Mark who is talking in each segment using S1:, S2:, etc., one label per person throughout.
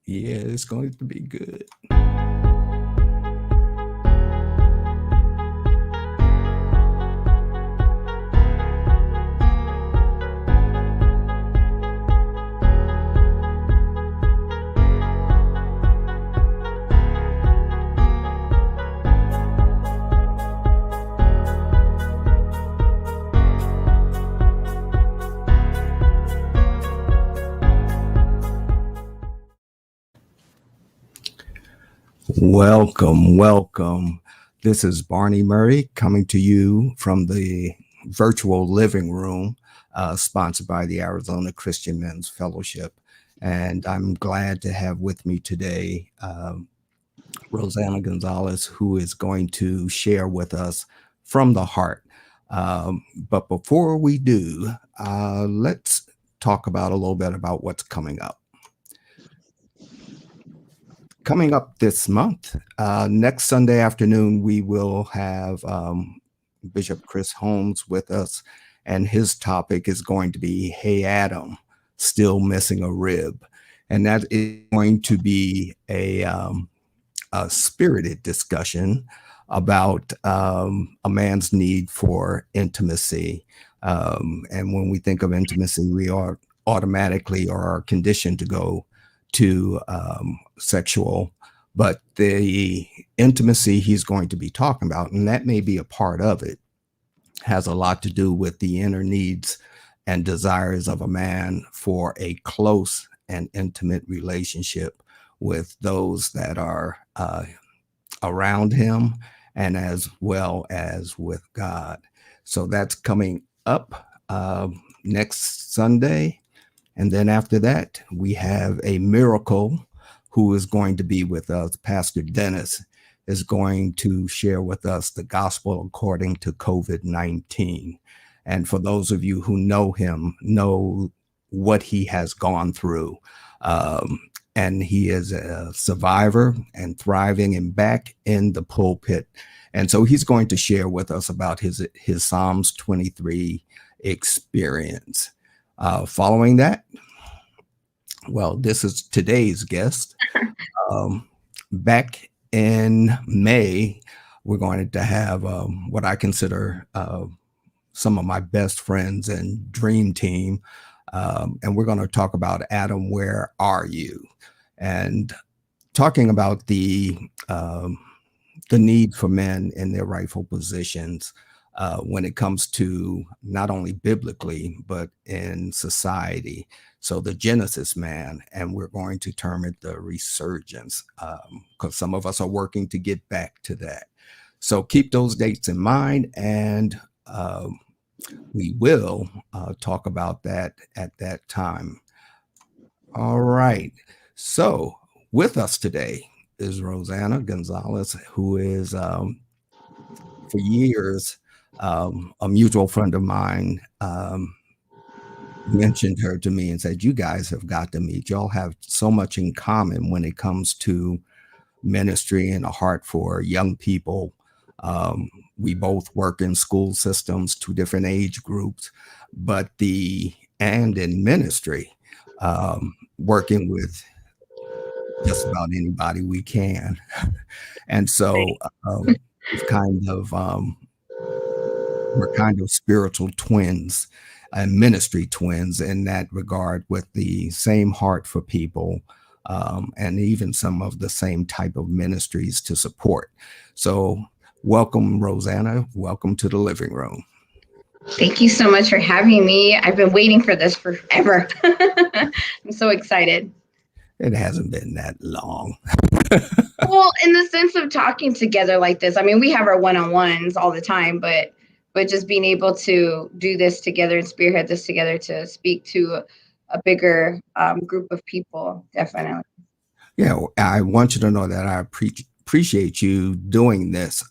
S1: Yeah, it's going to be good. Welcome, welcome. This is Barney Murray coming to you from the virtual living room, sponsored by the Arizona Christian Men's Fellowship. And I'm glad to have with me today Roseanna Gonzalez, who is going to share with us from the heart. But before we do, let's talk about a little bit about what's coming up. Coming up this month, next Sunday afternoon, we will have Bishop Chris Holmes with us, and his topic is going to be, Hey Adam, Still Missing a Rib. And that is going to be a spirited discussion about a man's need for intimacy. And when we think of intimacy, we are automatically or are conditioned to go to sexual, but the intimacy he's going to be talking about, and that may be a part of it, has a lot to do with the inner needs and desires of a man for a close and intimate relationship with those that are around him and as well as with God. So that's coming up next Sunday. And then after that, we have a miracle who is going to be with us. Pastor Dennis is going to share with us the gospel according to COVID-19. And for those of you who know him, know what he has gone through. And he is a survivor and thriving and back in the pulpit. And so he's going to share with us about his Psalms 23 experience. Following that, well, this is today's guest. Back in May, we're going to have what I consider some of my best friends and dream team. And we're going to talk about Adam, where are you? And talking about the need for men in their rightful positions when it comes to not only biblically, but in society. So the Genesis man, and we're going to term it the resurgence, because some of us are working to get back to that. So keep those dates in mind, and we will talk about that at that time. All right. So with us today is Roseanna Gonzalez, who is for years a mutual friend of mine mentioned her to me and said, you guys have got to meet. Y'all have so much in common when it comes to ministry and a heart for young people. We both work in school systems, 2 different age groups, but and in ministry, working with just about anybody we can. And so we're kind of spiritual twins and ministry twins in that regard, with the same heart for people, and even some of the same type of ministries to support. So welcome, Roseanna. Welcome to the living room.
S2: Thank you so much for having me. I've been waiting for this forever. I'm so excited.
S1: It hasn't been that long.
S2: Well, in the sense of talking together like this, I mean, we have our one-on-ones all the time, but just being able to do this together and spearhead this together to speak to a bigger group of people, definitely.
S1: Yeah, I want you to know that I appreciate you doing this.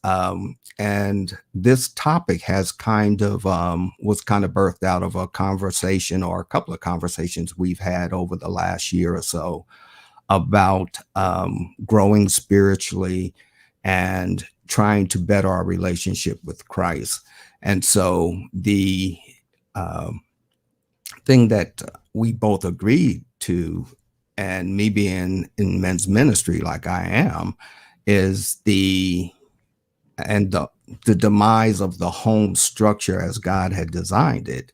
S1: And this topic has was kind of birthed out of a conversation, or a couple of conversations we've had over the last year or so, about growing spiritually and trying to better our relationship with Christ. And so the thing that we both agreed to and me being in men's ministry like I am, is and the demise of the home structure as God had designed it,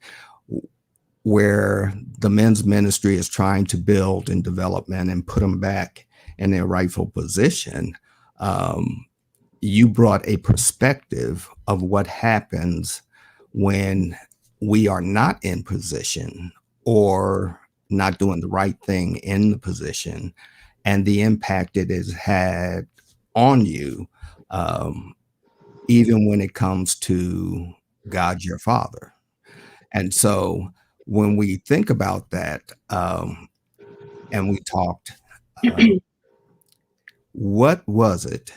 S1: where the men's ministry is trying to build and develop men and put them back in their rightful position. Um, you brought a perspective of what happens when we are not in position or not doing the right thing in the position, and the impact it has had on you, um, even when it comes to God your Father. And so when we think about that, and we talked, um, what was it?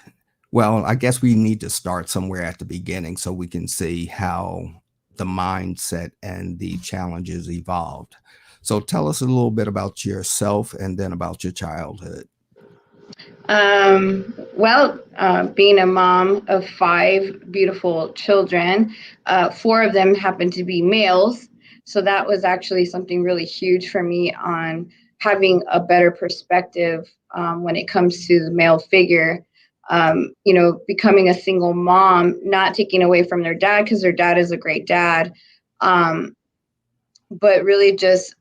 S1: Well, I guess we need to start somewhere at the beginning so we can see how the mindset and the challenges evolved. So tell us a little bit about yourself and then about your childhood.
S2: Being a mom of five beautiful children, four of them happened to be males. So that was actually something really huge for me on having a better perspective when it comes to the male figure. Becoming a single mom, not taking away from their dad because their dad is a great dad, um, but really just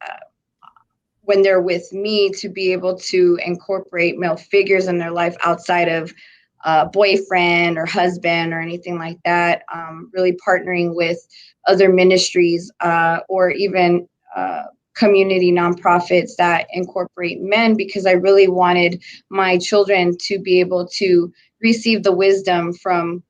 S2: when they're with me to be able to incorporate male figures in their life outside of boyfriend or husband or anything like that. Really partnering with other ministries or even community nonprofits that incorporate men, because I really wanted my children to be able to receive the wisdom from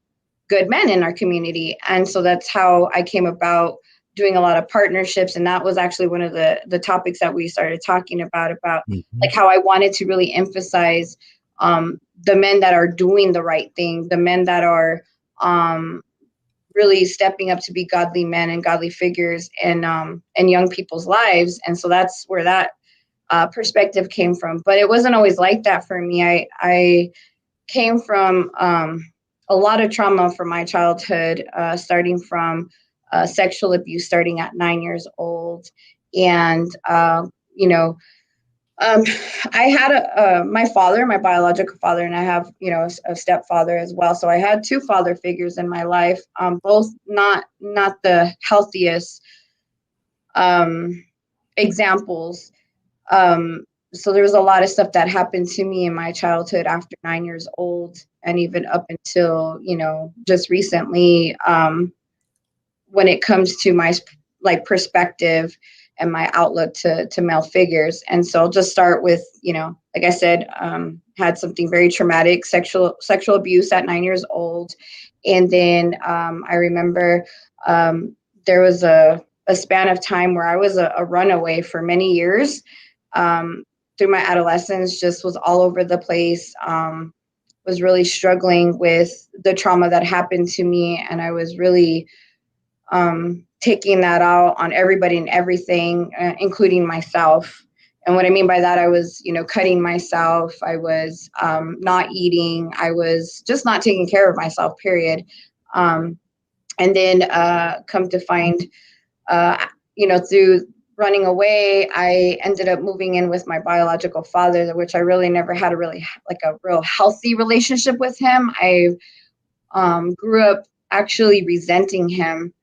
S2: good men in our community. And so that's how I came about doing a lot of partnerships. And that was actually one of the topics that we started talking about
S1: Mhm.
S2: like how I wanted to really emphasize the men that are doing the right thing, the men that are um, really stepping up to be godly men and godly figures in young people's lives. And so that's where that perspective came from. But it wasn't always like that for me. I came from a lot of trauma from my childhood, starting from sexual abuse starting at 9 years old. And, you know, um, I had my father, my biological father, and I have, a stepfather as well. So I had two father figures in my life, both not the healthiest um, examples. um, so there was a lot of stuff that happened to me in my childhood after 9 years old, and even up until just recently, when it comes to my like perspective and my outlook to male figures. And so I'll just start with, like I said, had something very traumatic, sexual abuse at 9 years old. And then I remember there was a span of time where I was a runaway for many years. um, Through my adolescence, just was all over the place. Was really struggling with the trauma that happened to me, and I was really taking that out on everybody and everything, including myself. And what I mean by that, I was, cutting myself. I was not eating. I was just not taking care of myself, period. And then come to find, through running away, I ended up moving in with my biological father, which I really never had a real healthy relationship with him. I grew up actually resenting him,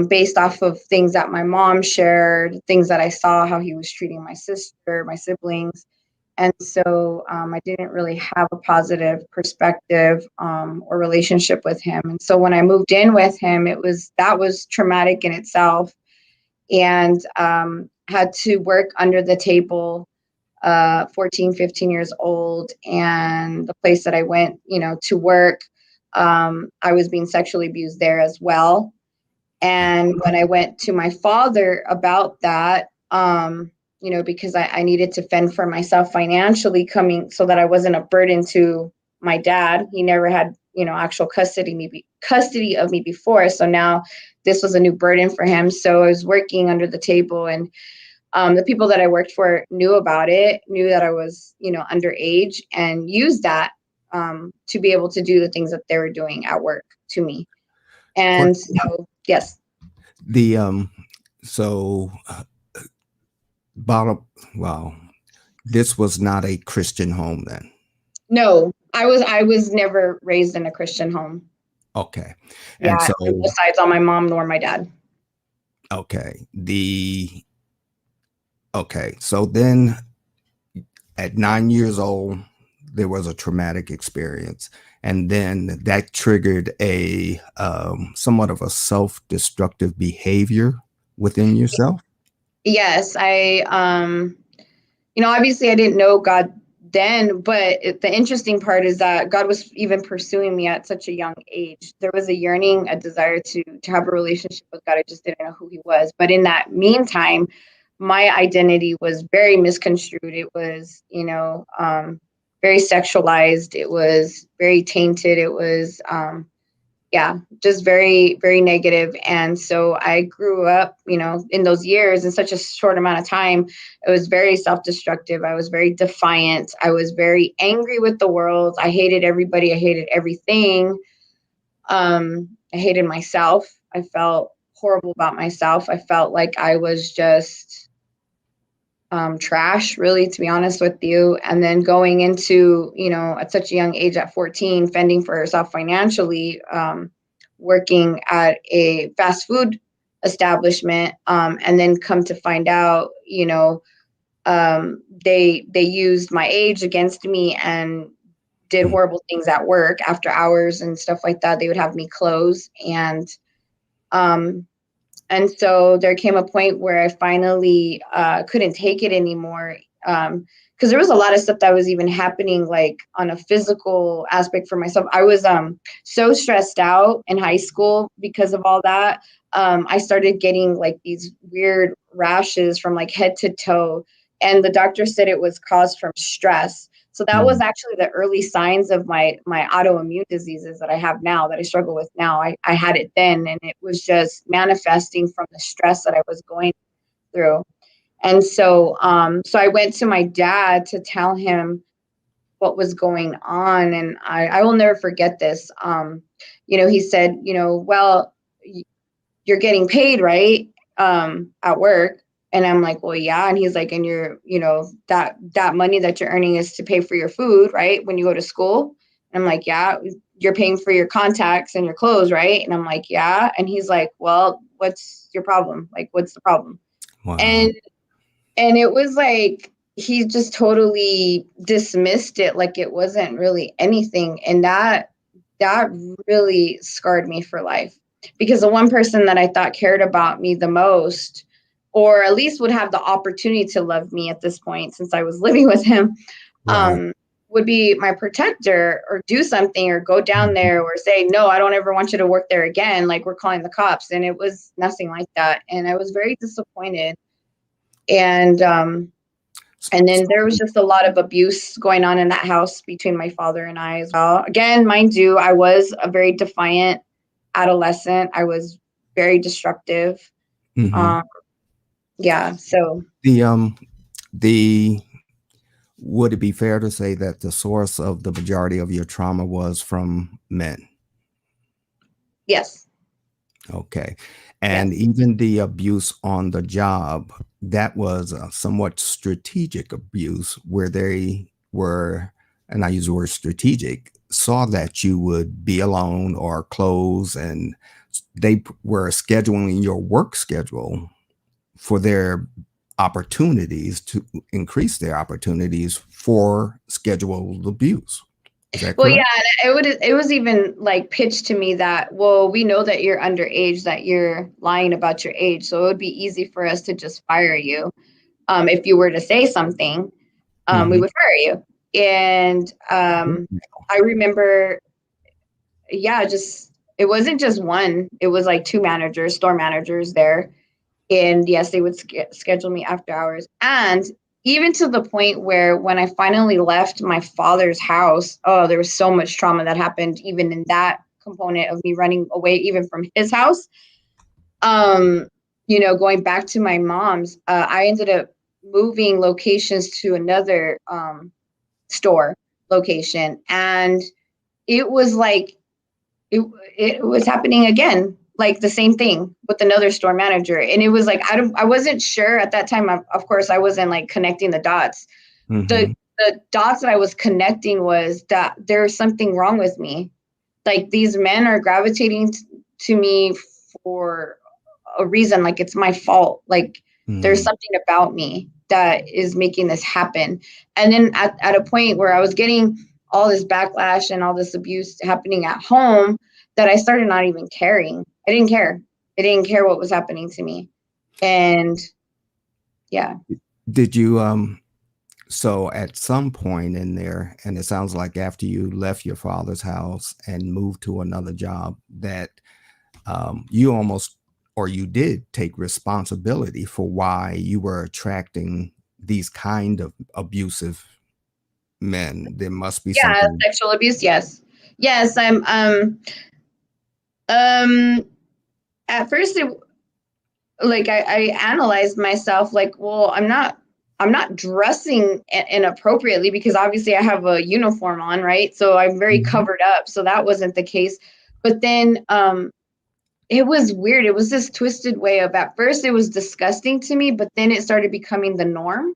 S2: based off of things that my mom shared, things that I saw, how he was treating my sister, my siblings. And so I didn't really have a positive perspective or relationship with him. And so when I moved in with him, that was traumatic in itself, and had to work under the table, 14, 15 years old. And the place that I went, to work, I was being sexually abused there as well. And when I went to my father about that, because I needed to fend for myself financially, coming so that I wasn't a burden to my dad. He never had, actual custody of me before. So now this was a new burden for him. So I was working under the table, and the people that I worked for knew about it, knew that I was, underage, and used that to be able to do the things that they were doing at work to me. And so, yes.
S1: The so bottom, well, This was not a Christian home then.
S2: No, I was never raised in a Christian home.
S1: Okay. And
S2: Yeah,
S1: so,
S2: on both sides, on my mom nor my dad.
S1: okay. So then at 9 years old, there was a traumatic experience. And then that triggered a somewhat of a self-destructive behavior within yourself.
S2: Yes, obviously I didn't know God then, but the interesting part is that God was even pursuing me at such a young age. There was a yearning, a desire to have a relationship with God. I just didn't know who he was. But in that meantime, my identity was very misconstrued. It was, very sexualized. It was very tainted. It was, yeah, just very, very negative. And so I grew up, in those years in such a short amount of time. It was very self-destructive. I was very defiant. I was very angry with the world. I hated everybody. I hated everything. I hated myself. I felt horrible about myself. I felt like I was just trash, really, to be honest with you. And then going into, at such a young age, at 14, fending for herself financially, working at a fast food establishment, and then come to find out, they used my age against me and did
S1: Mm,
S2: horrible things at work after hours and stuff like that. They would have me close, um, and so there came a point where I finally couldn't take it anymore. Because there was a lot of stuff that was even happening, like on a physical aspect for myself. I was so stressed out in high school because of all that. I started getting like these weird rashes from like head to toe. And the doctor said it was caused from stress. So that was
S1: mm,
S2: actually the early signs of my autoimmune diseases that I have now, that I struggle with now. I had it then, and it was just manifesting from the stress that I was going through. And so I went to my dad to tell him what was going on, and I will never forget this. He said, well, you're getting paid, right? At work. And I'm like, well, yeah. And he's like, and you're, that money that you're earning is to pay for your food, right? When you go to school. And I'm like, yeah. You're paying for your contacts and your clothes, right? And I'm like, yeah. And he's like, well, what's your problem? Like, what's the problem?
S1: wow.
S2: And it was like he just totally dismissed it like it wasn't really anything. And that really scarred me for life, because the one person that I thought cared about me the most, or at least would have the opportunity to love me at this point, since I was living with him,
S1: Right.
S2: would be my protector, or do something, or go down
S1: Mhm.
S2: there, or say, no, I don't ever want you to work there again, like we're calling the cops. And it was nothing like that. And I was very disappointed. And then there was just a lot of abuse going on in that house between my father and I as well. Again, mind you, I was a very defiant adolescent. I was very destructive.
S1: Mhm.
S2: Um, yeah, so
S1: The the would it be fair to say that the source of the majority of your trauma was from men?
S2: yes,
S1: Okay.
S2: yes.
S1: And even the abuse on the job, that was a somewhat strategic abuse where they were, and I use the word strategic, saw that you would be alone or close, and they were scheduling your work schedule for their opportunities to increase their opportunities for scheduled abuse. Is that
S2: Well, yeah,
S1: correct?
S2: it was even like pitched to me that, well, we know that you're underage, that you're lying about your age, so it would be easy for us to just fire you. If you were to say something, we
S1: Mhm.
S2: would fire you. And I remember, yeah, just it wasn't just one. It was like two managers, store managers there. And yes, they would schedule me after hours. And even to the point where when I finally left my father's house, oh, there was so much trauma that happened even in that component of me running away even from his house. Um, going back to my mom's, I ended up moving locations to another store location, and it was like it it was happening again, like the same thing with another store manager. And it was like I wasn't sure at that time. Of course, I wasn't like connecting the dots, the
S1: Hmm.
S2: the dots that I was connecting was that there's something wrong with me. Like these men are gravitating to me for a reason, like it's my fault. Like there's
S1: Hmm.
S2: something about me that is making this happen. And then at a point where I was getting all this backlash and all this abuse happening at home, that I started not even caring. I didn't care. I didn't care what was happening to me. And yeah.
S1: Did you so at some point in there, and it sounds like after you left your father's house and moved to another job, that you almost, or you did take responsibility for why you were attracting these kind of abusive men. There must be
S2: Yeah,
S1: something.
S2: sexual abuse, yes. Yes, I'm um at first it, like I analyzed myself like, well, I'm not dressing inappropriately because obviously I have a uniform on, right? So I'm very
S1: Mhm.
S2: covered up. So that wasn't the case. But then it was weird. It was this twisted way of, at first it was disgusting to me, but then it started becoming the norm.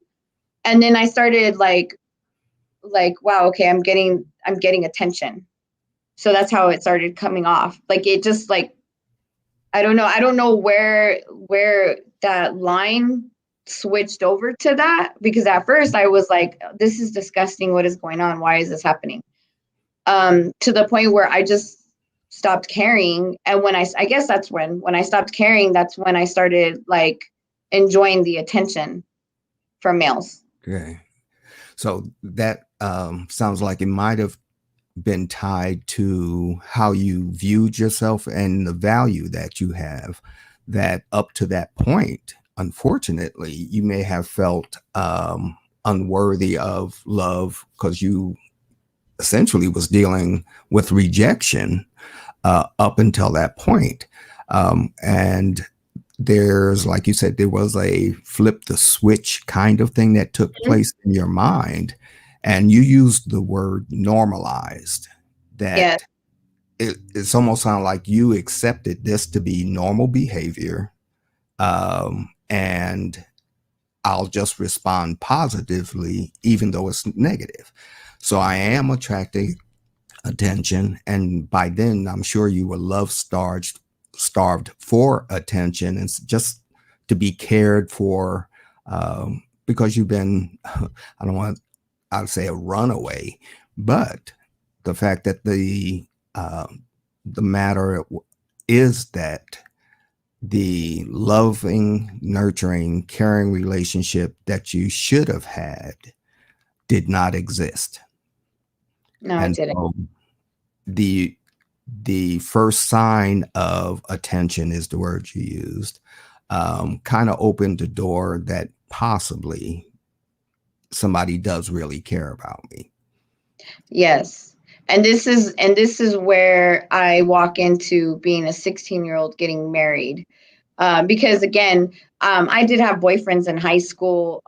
S2: And then I started like wow, okay, I'm getting attention. So that's how it started coming off. Like it just like I don't know where that line switched over to that, because at first I was like, this is disgusting. What is going on? Why is this happening? To the point where I just stopped caring. And when I guess that's when I stopped caring, that's when I started like enjoying the attention from males.
S1: Okay. So that sounds like it might have been tied to how you viewed yourself and the value that you have, that up to that point, unfortunately, you may have felt unworthy of love because you essentially was dealing with rejection up until that point. And there's, like you said, there was a flip the switch kind of thing that took
S2: Mhm.
S1: place in your mind. And you used the word normalized,
S2: Yeah.
S1: that it's almost sounded like you accepted this to be normal behavior. And I'll just respond positively, even though it's negative. So I am attracting attention, and by then I'm sure you were starved for attention and just to be cared for, because you've been I don't want, I'd say, a runaway, but the fact that uh, the matter is that the loving, nurturing, caring relationship that you should have had did not exist.
S2: No, I
S1: And
S2: didn't.
S1: so the the first sign of attention is the word you used, kind of opened the door that possibly somebody does really care about me.
S2: Yes. And this is where I walk into being a 16-year-old getting married. Because again, I did have boyfriends in high school.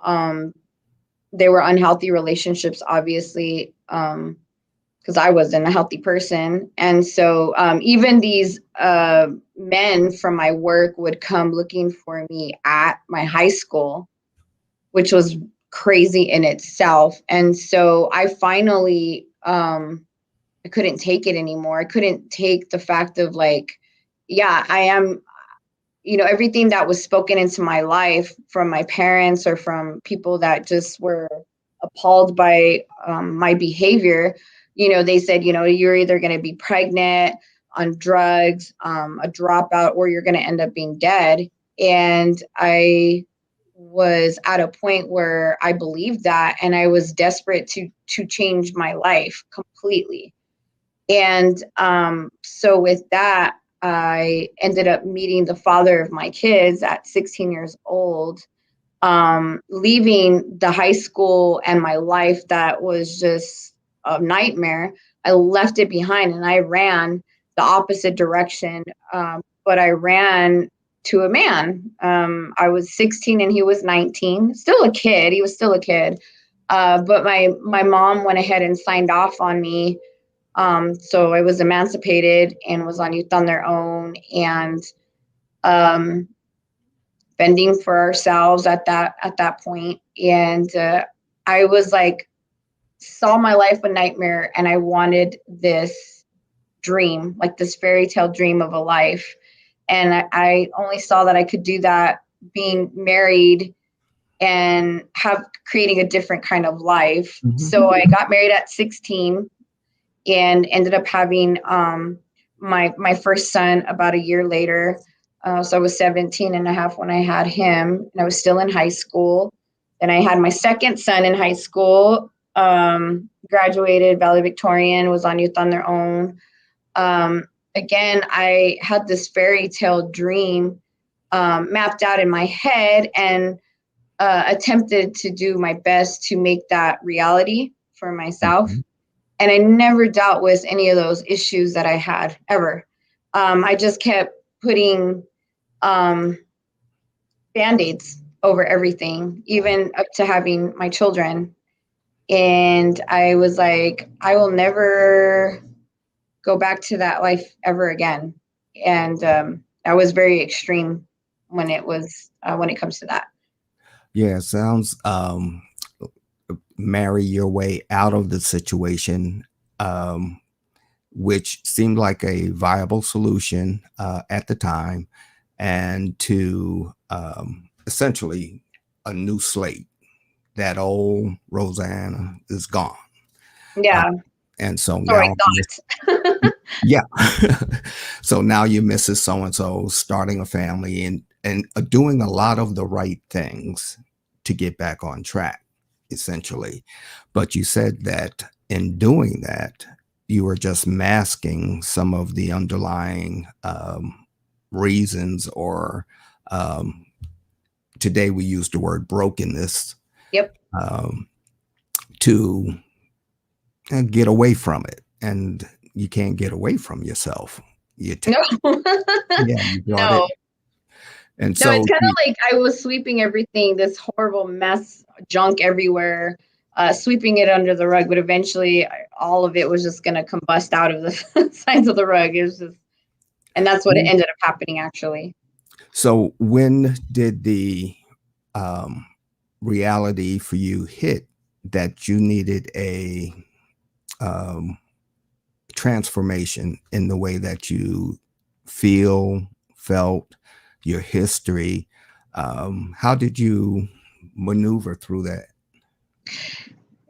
S2: They were unhealthy relationships, obviously, because I wasn't a healthy person. And so even these men from my work would come looking for me at my high school, which was crazy in itself. And so I finally I couldn't take it anymore. I couldn't take the fact of like, yeah, I am, everything that was spoken into my life from my parents or from people that just were appalled by my behavior. They said, you're either going to be pregnant, on drugs, a dropout, or you're going to end up being dead. And I was at a point where I believed that, and I was desperate to change my life completely. And so with that, I ended up meeting the father of my kids at 16 years old, leaving the high school and my life that was just a nightmare. I left it behind and I ran the opposite direction. But I ran to a man. I was 16 and he was 19, still a kid. He was still a kid. But my mom went ahead and signed off on me, so I was emancipated and was on Youth on Their Own, and fending for ourselves at that point. And I was like, saw my life a nightmare, and I wanted this dream, like this fairy tale dream of a life. And I only saw that I could do that being married and have creating a different kind of life.
S1: Mhm.
S2: So I got married at 16 and ended up having my first son about a year later. So I was 17 and a half when I had him, and I was still in high school. Then I had my second son in high school, graduated valedictorian, was on Youth on Their Own. Again, I had this fairy tale dream mapped out in my head, and attempted to do my best to make that reality for myself.
S1: Mhm.
S2: And I never dealt with any of those issues that I had ever. I just kept putting um, band-aids over everything, even up to having my children. And I was like, I will never go back to that life ever again. And I was very extreme when it comes to that.
S1: Yeah, it sounds marry your way out of the situation, um, which seemed like a viable solution at the time, and to essentially a new slate. That old Roseanna is gone. Uh,
S2: Yeah.
S1: and so
S2: So I
S1: now,
S2: thought.
S1: yeah. So now you're Mrs. So and so, starting a family and doing a lot of the right things to get back on track, essentially. But you said that in doing that, you were just masking some of the underlying reasons, or um, today we use the word brokenness,
S2: Yep.
S1: um, to get away from it. And you can't get away from yourself. You
S2: No.
S1: Yeah, you brought it.
S2: No.
S1: And
S2: No, it's
S1: so
S2: kind of like I was sweeping everything, this horrible mess, junk everywhere, sweeping it under the rug. But eventually, all of it was just going to combust out of the sides of the rug. It was just, and that's what it ended up happening, actually.
S1: so when did the um, reality for you hit that you needed a um, transformation in the way that you feel, felt, your history? How did you maneuver through that?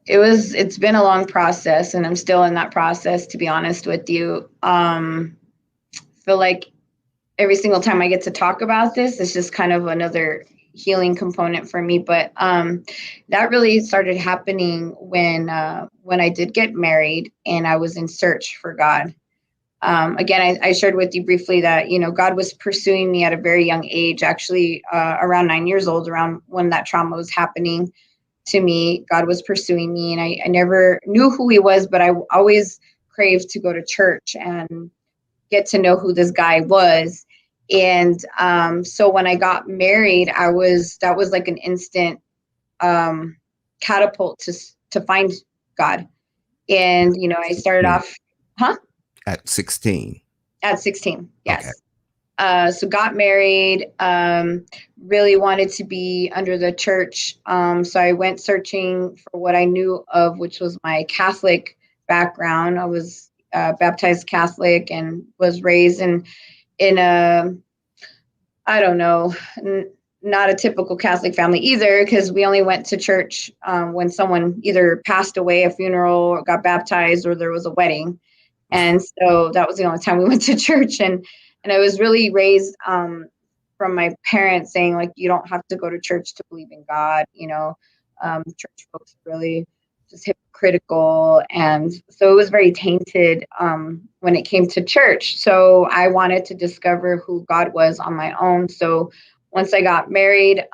S2: It's been a long process, and I'm still in that process, to be honest with you. Feel like every single time I get to talk about this, it's just kind of another healing component for me. But that really started happening when I did get married and I was in search for God. Again, I shared with you briefly that God was pursuing me at a very young age, actually around 9 years old, around when that trauma was happening to me. God was pursuing me, and I never knew who He was, but I always craved to go to church and get to know who this guy was. And so when I got married, that was like an instant um, catapult to find God. And I started
S1: 16.
S2: off, huh?
S1: At 16.
S2: At 16,
S1: Okay.
S2: yes. So got married, really wanted to be under the church. So I went searching for what I knew of, which was my Catholic background. I was baptized Catholic and was raised in a, I don't know, not a typical Catholic family either, because we only went to church when someone either passed away, a funeral, or got baptized, or there was a wedding. And so that was the only time we went to church. And I was really raised from my parents saying, like, you don't have to go to church to believe in God. Church folks are really just hypocritical. And so it was very tainted when it came to church. So I wanted to discover who God was on my own. So once I got married,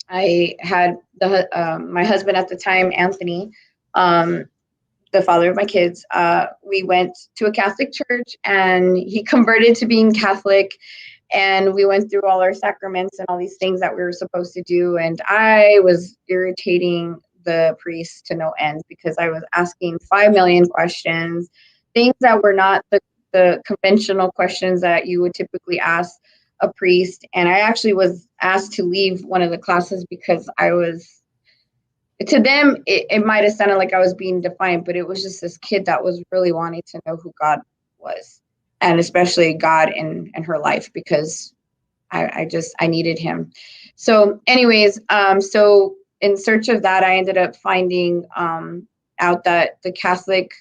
S2: I had my husband at the time, Anthony, the father of my kids. We went to a Catholic church, and he converted to being Catholic. And we went through all our sacraments and all these things that we were supposed to do. And I was irritating the priest to no end, because I was asking 5 million questions, things that were not the conventional questions that you would typically ask a priest. And I actually was asked to leave one of the classes because I was to them, it might have sounded like I was being defiant, but it was just this kid that was really wanting to know who God was, and especially God in her life, because I needed him. So anyways, so in search of that, I ended up finding out that the Catholic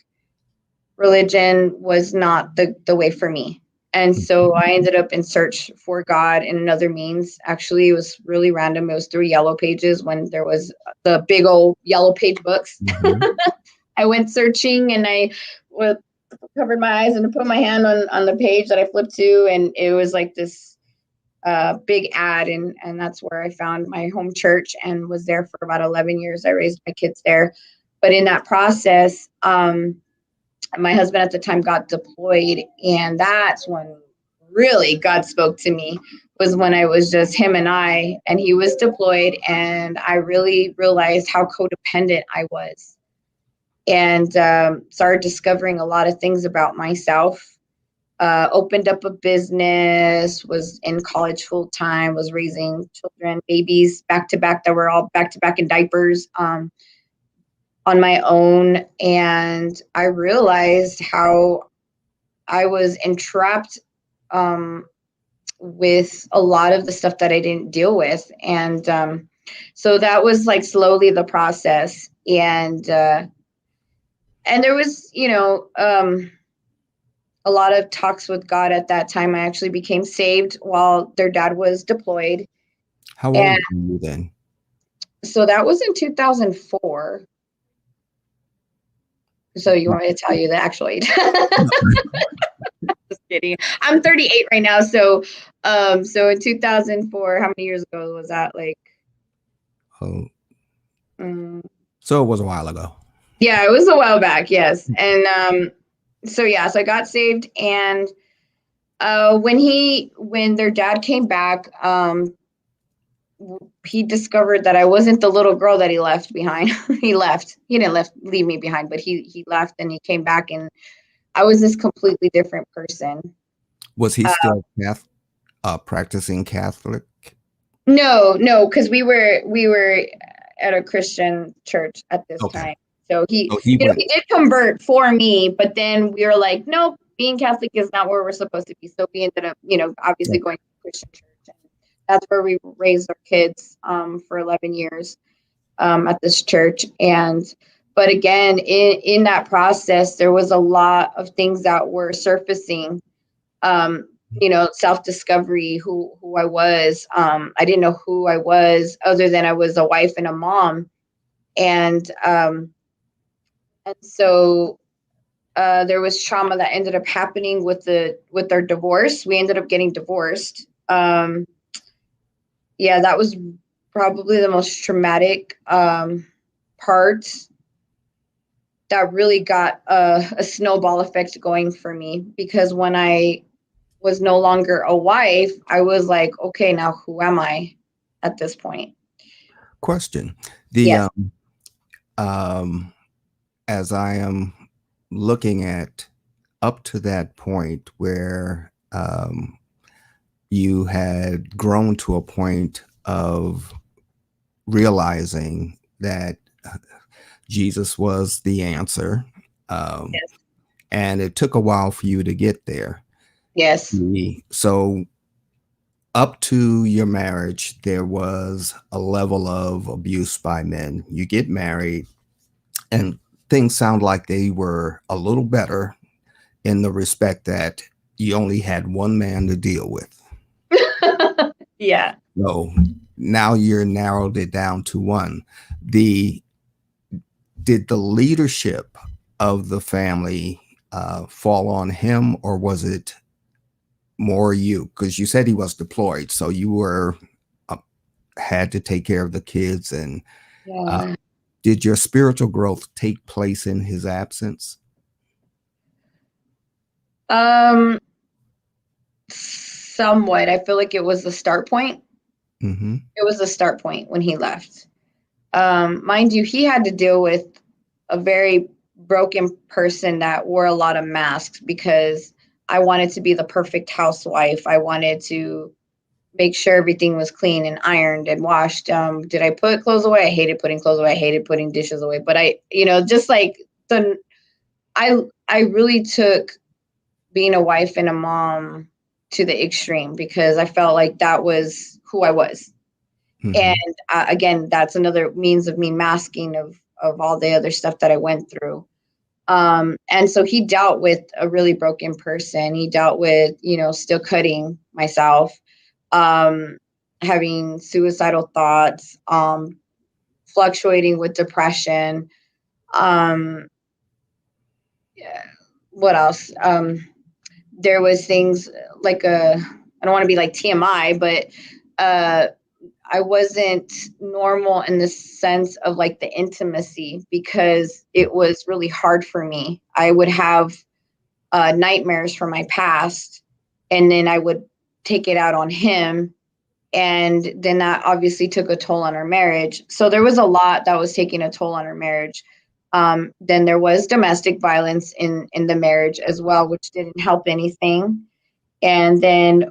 S2: religion was not the way for me. And so I ended up in search for God in another means. Actually, it was really random. It was through Yellow Pages, when there was the big old yellow page books.
S1: Mhm.
S2: I went searching, and I would covered my eyes and put my hand on the page that I flipped to, and it was like this big ad, and that's where I found my home church and was there for about 11 years. I raised my kids there. But in that process, my husband at the time got deployed, and that's when really God spoke to me, was when I was just him and he was deployed, and I really realized how codependent I was, and started discovering a lot of things about myself. Opened up a business, was in college full time, was raising children, babies back to back, that were all back to back in diapers, on my own. And I realized how I was entrapped with a lot of the stuff that I didn't deal with. And so that was like slowly the process. And there was, a lot of talks with God at that time. I actually became saved while their dad was deployed.
S1: How old
S2: And
S1: were you then?
S2: so that was in 2004. So you want me to tell you the actual age? Just kidding. I'm 38 right now. So in 2004, how many years ago was that? Like,
S1: Oh,
S2: um,
S1: so it was a while ago.
S2: yeah, it was a while back. Yes. And so yeah, so I got saved, and when their dad came back, he discovered that I wasn't the little girl that he left behind. He left. He didn't leave me behind, but he left, and he came back, and I was this completely different person.
S1: Was he
S2: Uh,
S1: still practicing Catholic?
S2: no, because we were at a Christian church at this
S1: Okay.
S2: time. So
S1: So he
S2: he
S1: went.
S2: did convert for me, but then we were like, nope, being Catholic is not where we're supposed to be. So we ended up, obviously going to a Christian church, and that's where we raised our kids for 11 years. At this church. But again, in that process, there was a lot of things that were surfacing. Self-discovery, who I was. I didn't know who I was other than I was a wife and a mom. And so there was trauma that ended up happening with their divorce. We ended up getting divorced. Yeah, that was probably the most traumatic part that really got a snowball effect going for me, because when I was no longer a wife, I was like, okay, now who am I at this point?
S1: Question. The
S2: Yes.
S1: um as I am looking at up to that point where you had grown to a point of realizing that Jesus was the answer. Um,
S2: Yes.
S1: and it took a while for you to get there.
S2: Yes.
S1: So, up to your marriage, there was a level of abuse by men. You get married, and things sound like they were a little better in the respect that you only had one man to deal with.
S2: Yeah.
S1: So now you're narrowed it down to one. The Did the leadership of the family fall on him, or was it more you? Because you said he was deployed, so you were uh, had to take care of the kids. And uh,
S2: Yeah.
S1: did your spiritual growth take place in his absence?
S2: Um, somewhat. I feel like it was the start point.
S1: Mm-hmm.
S2: It was the start point when he left. Mind you, he had to deal with a very broken person that wore a lot of masks, because I wanted to be the perfect housewife. I wanted to make sure everything was clean and ironed and washed. Did I put clothes away? I hated putting clothes away. I hated putting dishes away. But just like I really took being a wife and a mom to the extreme because I felt like that was who I was.
S1: Mhm.
S2: And again, that's another means of me masking of all the other stuff that I went through. And so he dealt with a really broken person. He dealt with, still cutting myself, um, having suicidal thoughts, fluctuating with depression. Um, yeah, what else? There was things like I don't want to be like TMI, but uh, I wasn't normal in the sense of like the intimacy because it was really hard for me. I would have nightmares from my past, and then I would take it out on him. And then that obviously took a toll on our marriage. So there was a lot that was taking a toll on our marriage. Then there was domestic violence in the marriage as well, which didn't help anything. And then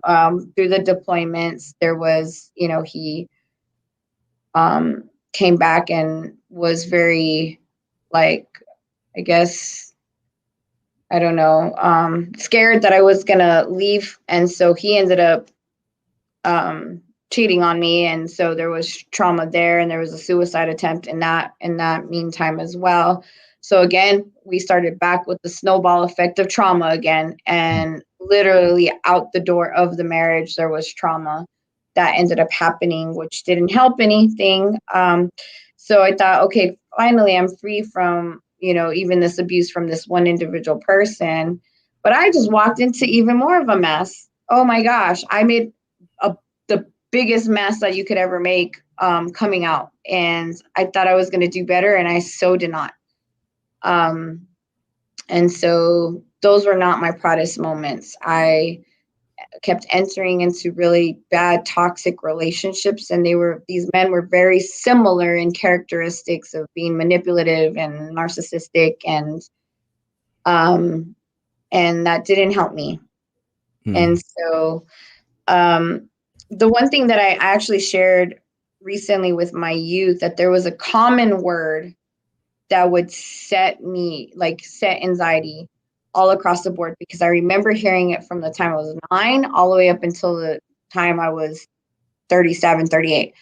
S2: through the deployments, there was, he came back and was very, like, I guess, I don't know, scared that I was going to leave. And so he ended up cheating on me. And so there was trauma there, and there was a suicide attempt in that meantime as well. So again, we started back with the snowball effect of trauma again, and literally out the door of the marriage, there was trauma that ended up happening, which didn't help anything. So I thought, okay, finally I'm free from, even this abuse from this one individual person. But I just walked into even more of a mess. Oh my gosh, I made the biggest mess that you could ever make coming out. And I thought I was going to do better, and I so did not. Um, and so those were not my proudest moments. I kept entering into really bad toxic relationships, and these men were very similar in characteristics of being manipulative and narcissistic, um and that didn't help me. And
S1: Mhm.
S2: so the one thing that I actually shared recently with my youth, that there was a common word that would set anxiety all across the board, because I remember hearing it from the time I was 9 all the way up until the time I was 37, 38.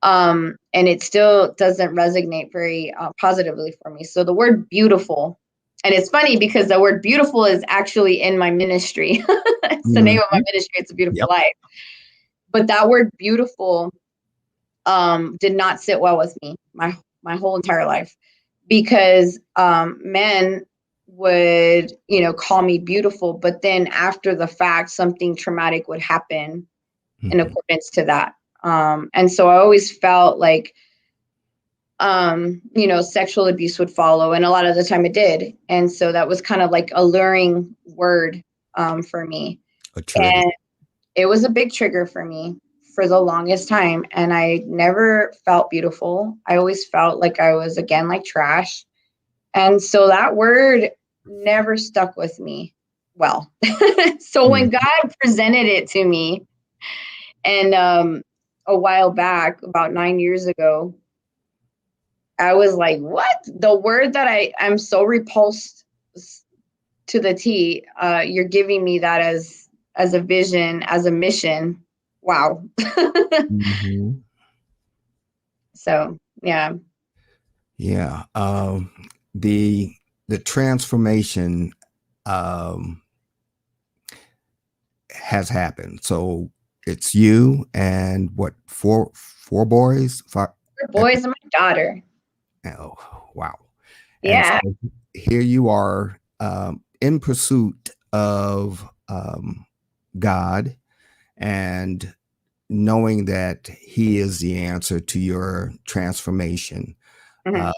S2: And it still doesn't resonate very positively for me. So the word beautiful, and it's funny because the word beautiful is actually in my ministry. It's the name of my
S1: Mhm.
S2: ministry. It's a Beautiful
S1: Yep.
S2: Life. But that word beautiful did not sit well with me my whole entire life, because men would, call me beautiful, but then after the fact, something traumatic would happen in
S1: Mhm.
S2: accordance to that. And so I always felt like, sexual abuse would follow, and a lot of the time it did. And so that was kind of like a luring word for me.
S1: A trigger.
S2: And it was a big trigger for me for the longest time. And I never felt beautiful. I always felt like I was, again, like trash. And so that word never stuck with me well. So when
S1: Mhm.
S2: God presented it to me, and a while back, about 9 years ago, I was like, what? The word that I'm so repulsed to the T, you're giving me that as a vision, as a mission. Wow.
S1: Mhm.
S2: So yeah.
S1: Yeah. The the transformation um, has happened. So it's you and what, four boys? Five, at the,
S2: Boys and my daughter.
S1: oh, wow. And
S2: Yeah.
S1: so here you are in pursuit of God, and knowing that He is the answer to your transformation.
S2: Mhm.
S1: Uh,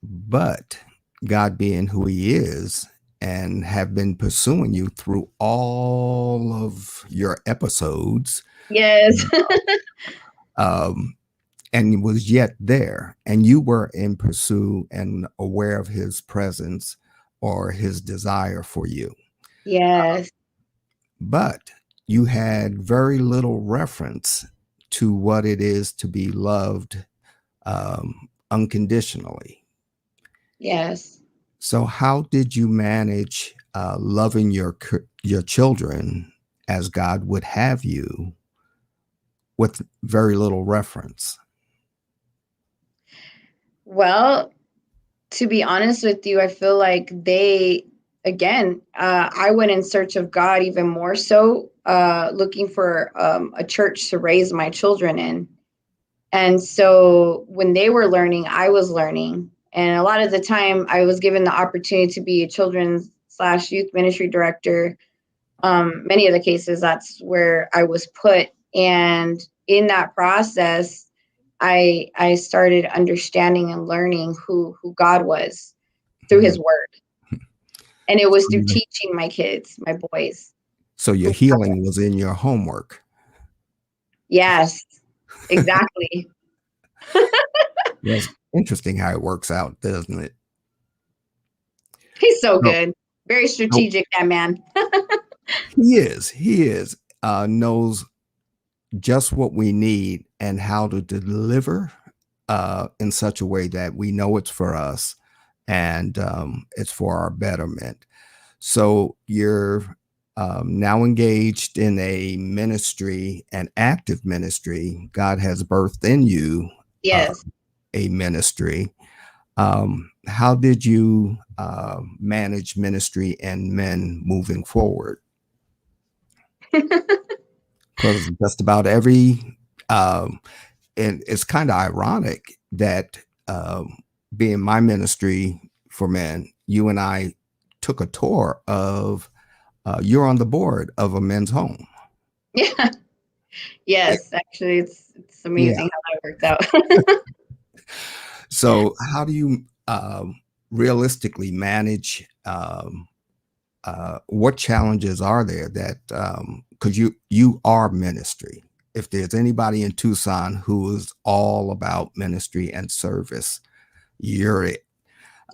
S1: but God, being who He is, and have been pursuing you through all of your episodes,
S2: Yes.
S1: um, and was yet there, and you were in pursuit and aware of His presence or His desire for you.
S2: Yes.
S1: But you had very little reference to what it is to be loved unconditionally.
S2: Yes.
S1: So, how did you manage loving your children as God would have you with very little reference?
S2: Well, to be honest with you, I feel like I went in search of God even more so, looking for a church to raise my children in. And so when they were learning, I was learning. And a lot of the time, I was given the opportunity to be a children's slash youth ministry director. Many of the cases, that's where I was put. And in that process, I started understanding and learning who God was through
S1: Mhm.
S2: his word. And it was
S1: So,
S2: through teaching my kids, my boys.
S1: so your
S2: Who,
S1: healing was in your homework.
S2: yes, exactly.
S1: Yes, interesting how it works out, doesn't it?
S2: He's so
S1: So,
S2: good. Very
S1: so
S2: strategic, that man.
S1: he is knows just what we need and how to deliver in such a way that we know it's for us and it's for our betterment. So you're now engaged in a ministry, an active ministry. God has birthed in you
S2: Yes.
S1: a ministry. How did you manage ministry and men moving forward? Because just about every um, and it's kind of ironic that being my ministry for men, you and I took a tour of you're on the board of a men's home.
S2: Yeah. Yes. Actually, it's
S1: Yeah.
S2: amazing how that worked out.
S1: So how do you realistically manage what challenges are there that because you are ministry. If there's anybody in Tucson who is all about ministry and service, you're it.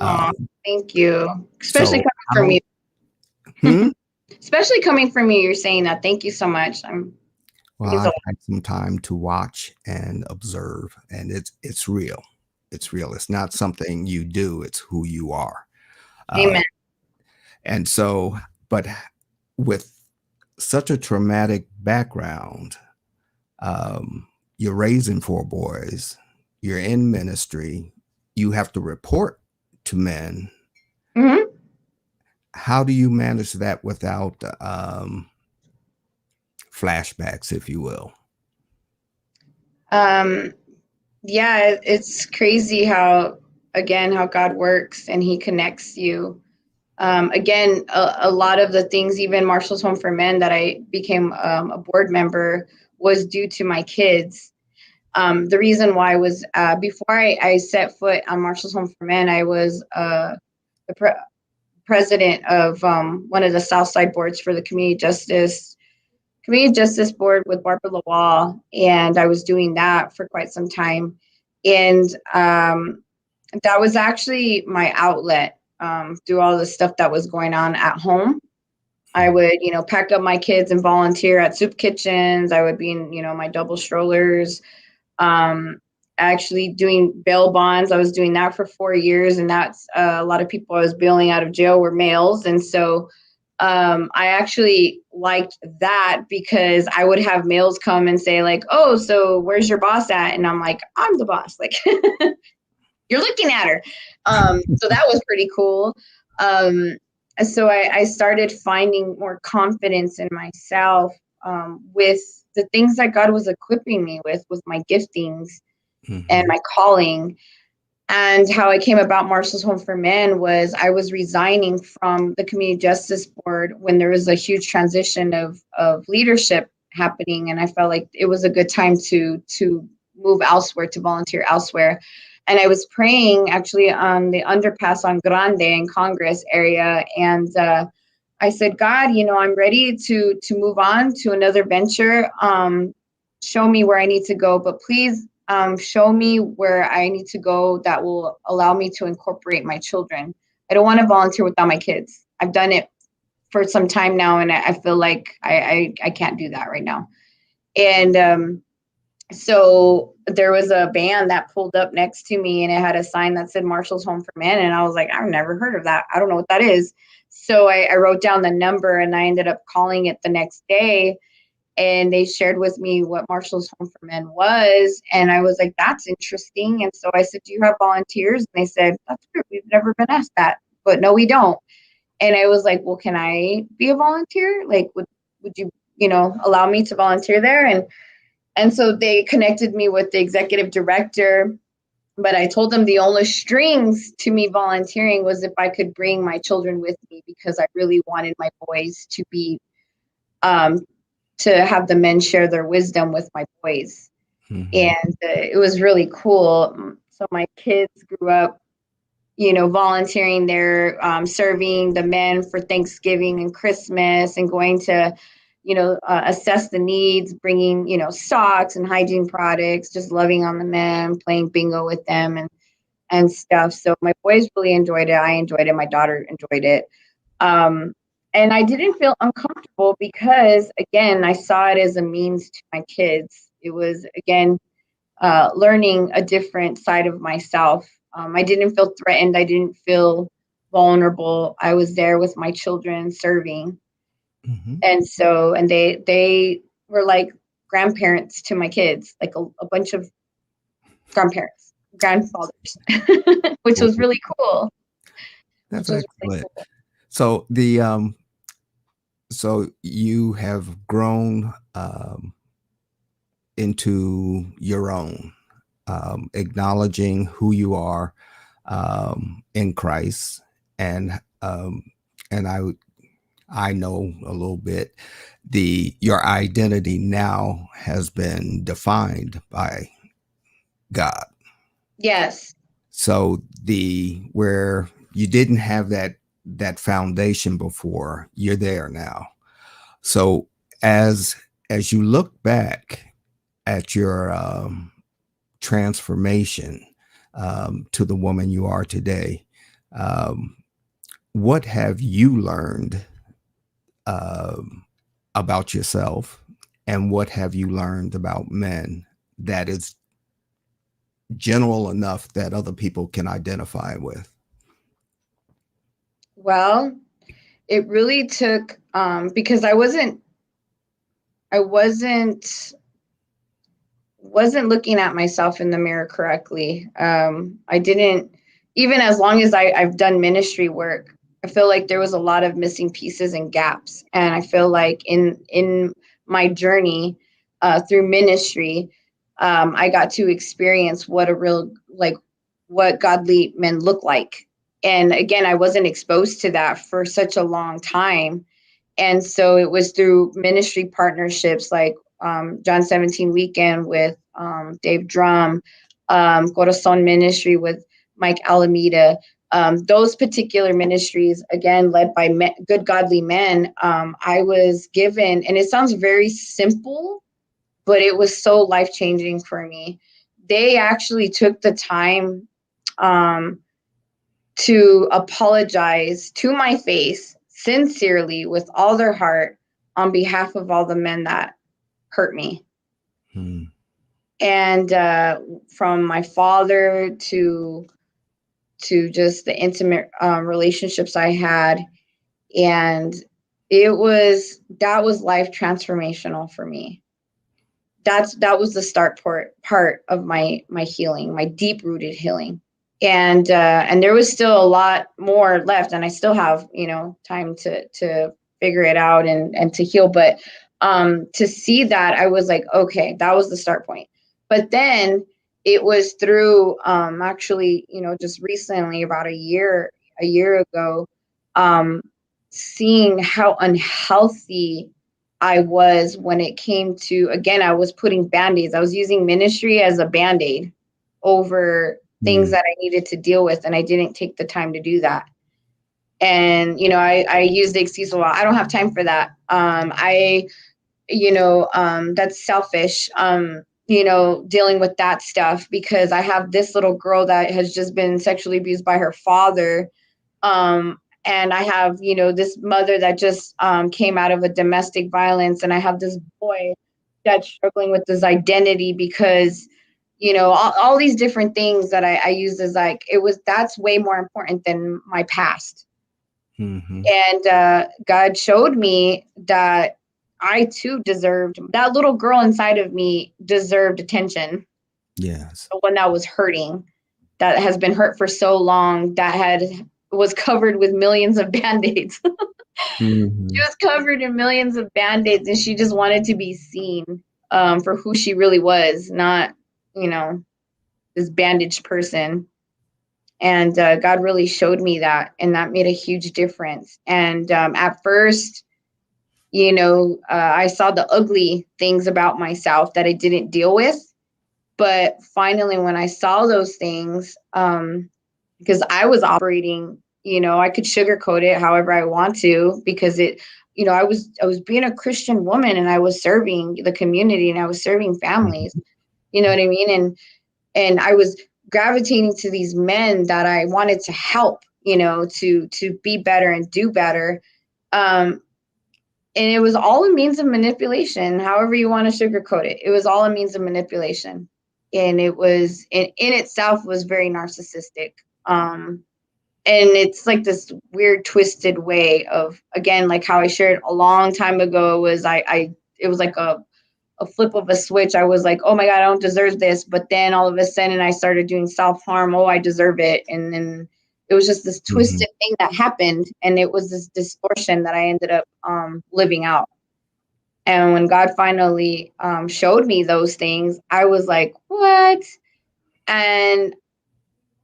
S2: Aw,
S1: Um,
S2: thank you. Especially
S1: so
S2: coming from
S1: how
S2: you.
S1: hmm?
S2: Especially coming from you, you're saying that. Thank you so much. It
S1: Well,
S2: means a
S1: I've
S2: lot.
S1: had some time to watch and observe, and it's real. It's real. It's not something you do, it's who you are. Uh,
S2: Amen.
S1: and so, but with such a traumatic background, you're raising four boys, you're in ministry, you have to report to men.
S2: Hmm.
S1: How do you manage that without flashbacks, if you will?
S2: Um, yeah, it's crazy how, again, how God works and he connects you. Again, a lot of the things, even Marshall's Home for Men, that I became a board member was due to my kids. The reason why was before I set foot on Marshall's Home for Men, I was the president of one of the Southside boards for the Community Justice Board with Barbara Lawal, and I was doing that for quite some time. And that was actually my outlet through all the stuff that was going on at home. I would, pack up my kids and volunteer at soup kitchens. I would be in, my double strollers, um, actually doing bail bonds. I was doing that for 4 years, and that's a lot of people I was bailing out of jail were males. And so I actually liked that because I would have males come and say like, "Oh, so where's your boss at?" And I'm like, "I'm the boss." Like, you're looking at her. So that was pretty cool. Um, so I started finding more confidence in myself with the things that God was equipping me with my giftings and
S1: Hmm.
S2: my calling. And how I came about Marshall's Home for Men was I was resigning from the Community Justice Board when there was a huge transition of leadership happening, and I felt like it was a good time to move elsewhere, to volunteer elsewhere. And I was praying actually on the underpass on Grande in Congress area, and I said, God, I'm ready to move on to another venture. Show me where I need to go, but please show me where I need to go that will allow me to incorporate my children. I don't want to volunteer without my kids. I've done it for some time now, and I feel like I can't do that right now. And so there was a band that pulled up next to me, and it had a sign that said Marshall's Home for Men, and I was like, I've never heard of that. I don't know what that is. So I wrote down the number, and I ended up calling it the next day, and they shared with me what Marshall's Home for Men was, and I was like, that's interesting. And so I said, do you have volunteers? And they said, that's weird, we've never been asked that, but no, we don't. And I was like, well, can I be a volunteer? Like, would you, allow me to volunteer there? And so they connected me with the executive director, but I told them the only strings to me volunteering was if I could bring my children with me, because I really wanted my boys to be, to have the men share their wisdom with my boys.
S1: Mm-hmm.
S2: And it was really cool. So my kids grew up, volunteering there, serving the men for Thanksgiving and Christmas, and going to, assess the needs, bringing, socks and hygiene products, just loving on the men, playing bingo with them and stuff. So my boys really enjoyed it. I enjoyed it. My daughter enjoyed it. And I didn't feel uncomfortable because, again, I saw it as a means to my kids. It was, again, learning a different side of myself. I didn't feel threatened. I didn't feel vulnerable. I was there with my children serving.
S1: Mm-hmm.
S2: And they were like grandparents to my kids, like a bunch of grandfathers, which was really cool.
S1: That's
S2: Which was really
S1: excellent.
S2: cool.
S1: So so you have grown into your own, acknowledging who you are in Christ, and and I know a little bit. Your identity now has been defined by God.
S2: Yes.
S1: So where you didn't have that foundation before, you're there now. So as you look back at your transformation to the woman you are today, um, what have you learned about yourself, and what have you learned about men that is general enough that other people can identify with?
S2: Well, it really took, because I wasn't looking at myself in the mirror correctly. I didn't, even as long as I've done ministry work, I feel like there was a lot of missing pieces and gaps. And I feel like in my journey through ministry, I got to experience what a real, like, what godly men look like. And again, I wasn't exposed to that for such a long time. And so it was through ministry partnerships like John 17 Weekend with Dave Drum, Corazon Ministry with Mike Alameda. Those particular ministries, again, led by good, godly men, I was given, and it sounds very simple, but it was so life-changing for me. They actually took the time to apologize to my face sincerely with all their heart on behalf of all the men that hurt me.
S1: Hmm.
S2: And from my father to just the intimate relationships I had, and that was life transformational for me. That was the start part of my healing, my deep rooted healing. And there was still a lot more left, and I still have time to figure it out and to heal. But to see that, I was like, okay, that was the start point. But then it was through actually, just recently, about a year ago, seeing how unhealthy I was when it came to, again, I was putting band-aids. I was using ministry as a band-aid over things that I needed to deal with, and I didn't take the time to do that. And I use the excuse a lot. I don't have time for that. That's selfish. Dealing with that stuff, because I have this little girl that has just been sexually abused by her father. and I have, this mother that just came out of a domestic violence, and I have this boy that's struggling with this identity because, all these different things that I use as like, that's way more important than my past.
S1: Mm-hmm.
S2: And God showed me that I too deserved, that little girl inside of me deserved attention.
S1: Yes.
S2: The one that was hurting, that has been hurt for so long, that was covered with millions of band-aids.
S1: Mm-hmm.
S2: She was covered in millions of band-aids, and she just wanted to be seen for who she really was, not, this bandaged person. And God really showed me that, and that made a huge difference. And at first, I saw the ugly things about myself that I didn't deal with. But finally, when I saw those things, because I was operating, I could sugarcoat it however I want to, because I was being a Christian woman, and I was serving the community, and I was serving families. You know what I mean? And I was gravitating to these men that I wanted to help, to be better and do better. And it was all a means of manipulation, however you want to sugarcoat it. It was all a means of manipulation. And it was, in itself, was very narcissistic. And it's like this weird, twisted way of, again, like how I shared a long time ago, was it was like a flip of a switch. I was like, oh my God, I don't deserve this. But then all of a sudden I started doing self-harm. Oh, I deserve it. And then it was just this
S1: Mm-hmm.
S2: twisted thing that happened. And it was this distortion that I ended up living out. And when God finally showed me those things, I was like, what? And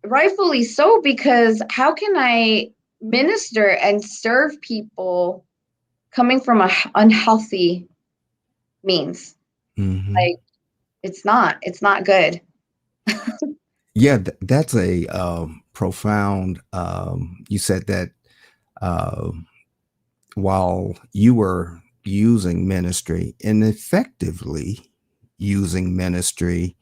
S2: rightfully so, because how can I minister and serve people coming from a unhealthy means?
S1: Mm-hmm.
S2: Like, it's not good.
S1: Yeah, that's a profound. You said that uh, while you were using ministry, and effectively using ministry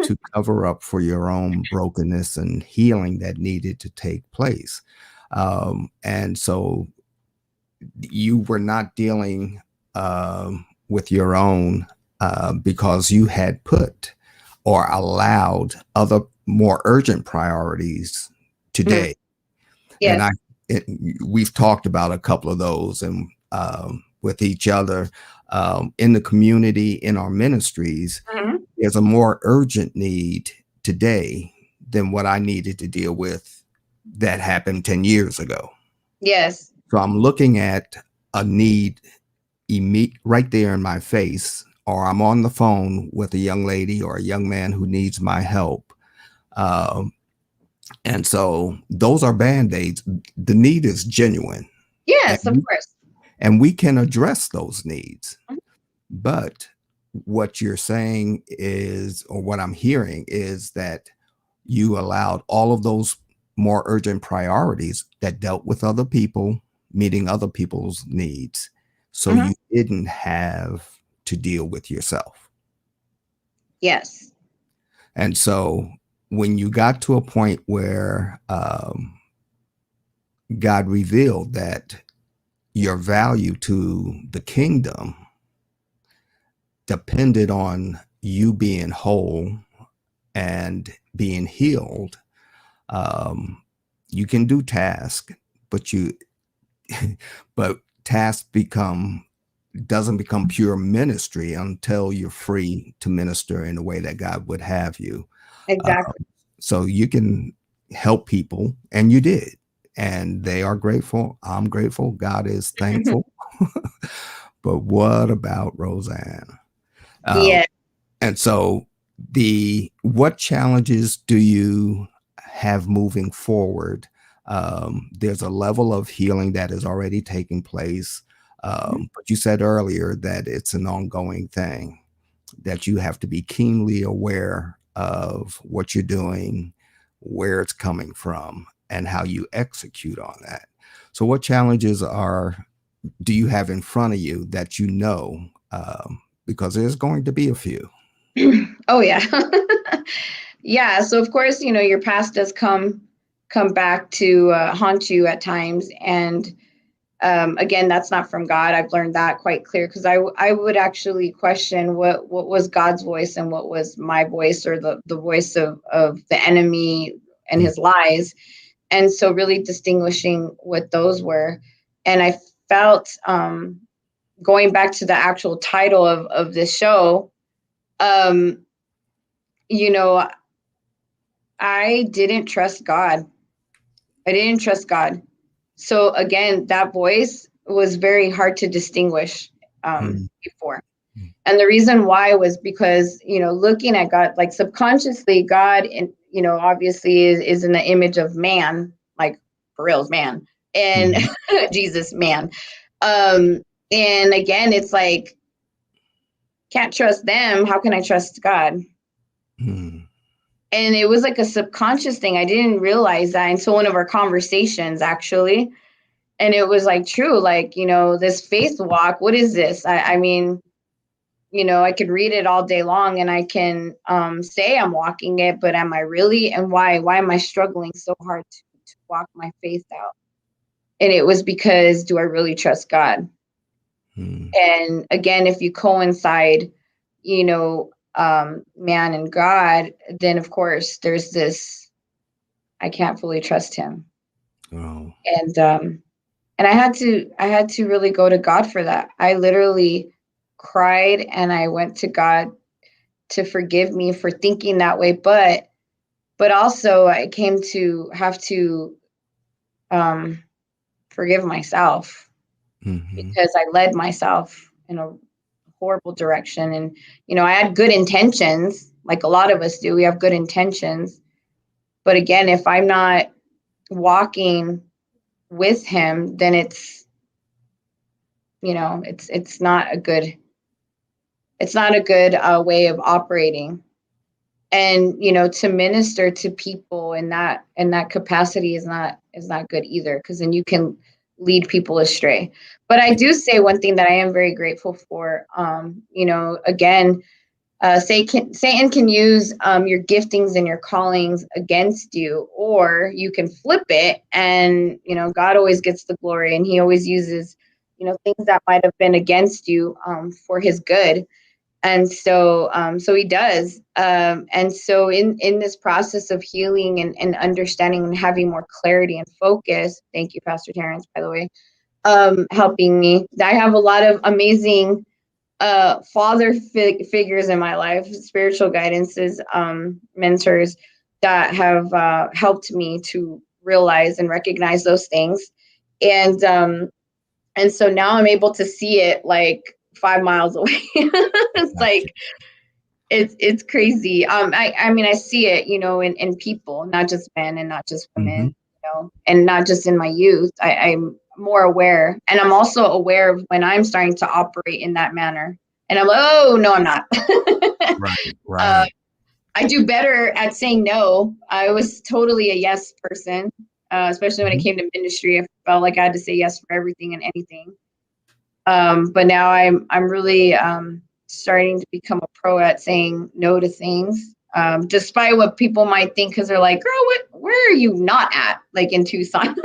S1: to cover up for your own brokenness and healing that needed to take place. And so you were not dealing with your own because you had put or allowed other more urgent priorities today. And
S2: Yes.
S1: we've talked about a couple of those, and with each other in the community, in our ministries,
S2: Mhm.
S1: there's a more urgent need today than what I needed to deal with that happened 10 years ago.
S2: Yes.
S1: So I'm looking at a need right there in my face, or I'm on the phone with a young lady or a young man who needs my help. Um, and so those are band-aids. The need is genuine,
S2: Yes, of
S1: and
S2: course.
S1: we can address those needs.
S2: Mhm.
S1: But what you're saying is, or what I'm hearing is, that you allowed all of those more urgent priorities that dealt with other people, meeting other people's needs. So
S2: Mhm.
S1: you didn't have to deal with yourself.
S2: Yes.
S1: And so when you got to a point where God revealed that your value to the kingdom depended on you being whole and being healed, um, you can do task, but but task doesn't become pure ministry until you're free to minister in the way that God would have you. Uh,
S2: Exactly.
S1: so you can help people, and you did, and they are grateful. I'm grateful. God is thankful. But what about Roseanne? Um,
S2: Yeah.
S1: and so what challenges do you have moving forward? There's a level of healing that is already taking place.
S2: Mhm.
S1: But you said earlier that it's an ongoing thing, that you have to be keenly aware of what you're doing, where it's coming from, and how you execute on that. So what challenges do you have in front of you that you know? Because there's going to be a few.
S2: Oh yeah. Yeah. So of course, your past does come come back to haunt you at times. And again, that's not from God. I've learned that quite clear, because I would actually question what was God's voice and what was my voice, or the voice of the enemy and his lies. And so really distinguishing what those were. And I felt, going back to the actual title of this show, you know, I didn't trust God. I didn't trust God. So again, that voice was very hard to distinguish before. And the reason why was because, looking at God, like subconsciously, God, and, obviously is in the image of man, like for real is man, and Jesus, man. And again, it's like, can't trust them. How can I trust God? And it was like a subconscious thing. I didn't realize that until one of our conversations, actually. And it was like, true, like, this faith walk, what is this? I mean, I could read it all day long, and I can say I'm walking it, but am I really? And why? Why am I struggling so hard to walk my faith out? And it was because, do I really trust God? And again, if you coincide, man and God, then of course there's this, I can't fully trust him.
S1: Oh.
S2: And I had to really go to God for that. I literally cried, and I went to God to forgive me for thinking that way. But also I came to have to forgive myself, because I led myself in a horrible direction. And, I had good intentions, like a lot of us do. We have good intentions. But again, if I'm not walking with him, then it's not a good, way of operating. And, to minister to people in that capacity is not good either, because then you can lead people astray. But I do say one thing that I am very grateful for. Again, Satan can use your giftings and your callings against you, or you can flip it, and God always gets the glory, and he always uses things that might have been against you for his good. And so he does. And so in this process of healing and understanding and having more clarity and focus, thank you, Pastor Terrence, by the way, helping me. I have a lot of amazing father figures in my life, spiritual guidances, mentors that have helped me to realize and recognize those things. And so now I'm able to see it like 5 miles away. It's like, it's crazy. I mean, I see it, in people, not just men and not just women, and not just in my youth. I'm more aware, and I'm also aware of when I'm starting to operate in that manner. And I'm like, oh no, I'm not.
S1: Right.
S2: I do better at saying no. I was totally a yes person, especially when it came to ministry. I felt like I had to say yes for everything and anything. But now I'm really starting to become a pro at saying no to things, despite what people might think, because they're like, girl, where are you not at? Like in Tucson.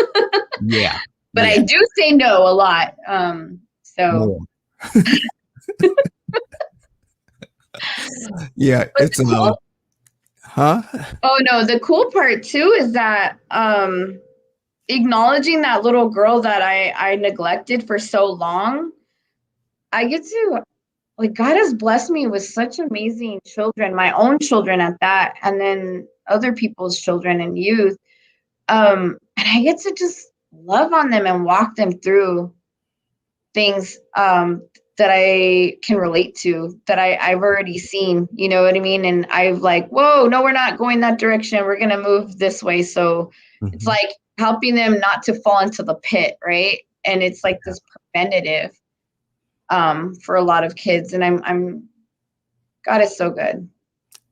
S1: Yeah.
S2: But I do say no a lot.
S1: More. Yeah,
S2: but
S1: it's huh?
S2: Oh no, the cool part too is that acknowledging that little girl that I neglected for so long, I get to, like, God has blessed me with such amazing children, my own children at that, and then other people's children and youth. And I get to just love on them and walk them through things that I can relate to, that I've already seen, you know what I mean? And I've like, whoa, no, we're not going that direction. We're going to move this way. So it's like helping them not to fall into the pit, right? And it's like this preventative for a lot of kids. And I'm God is so good.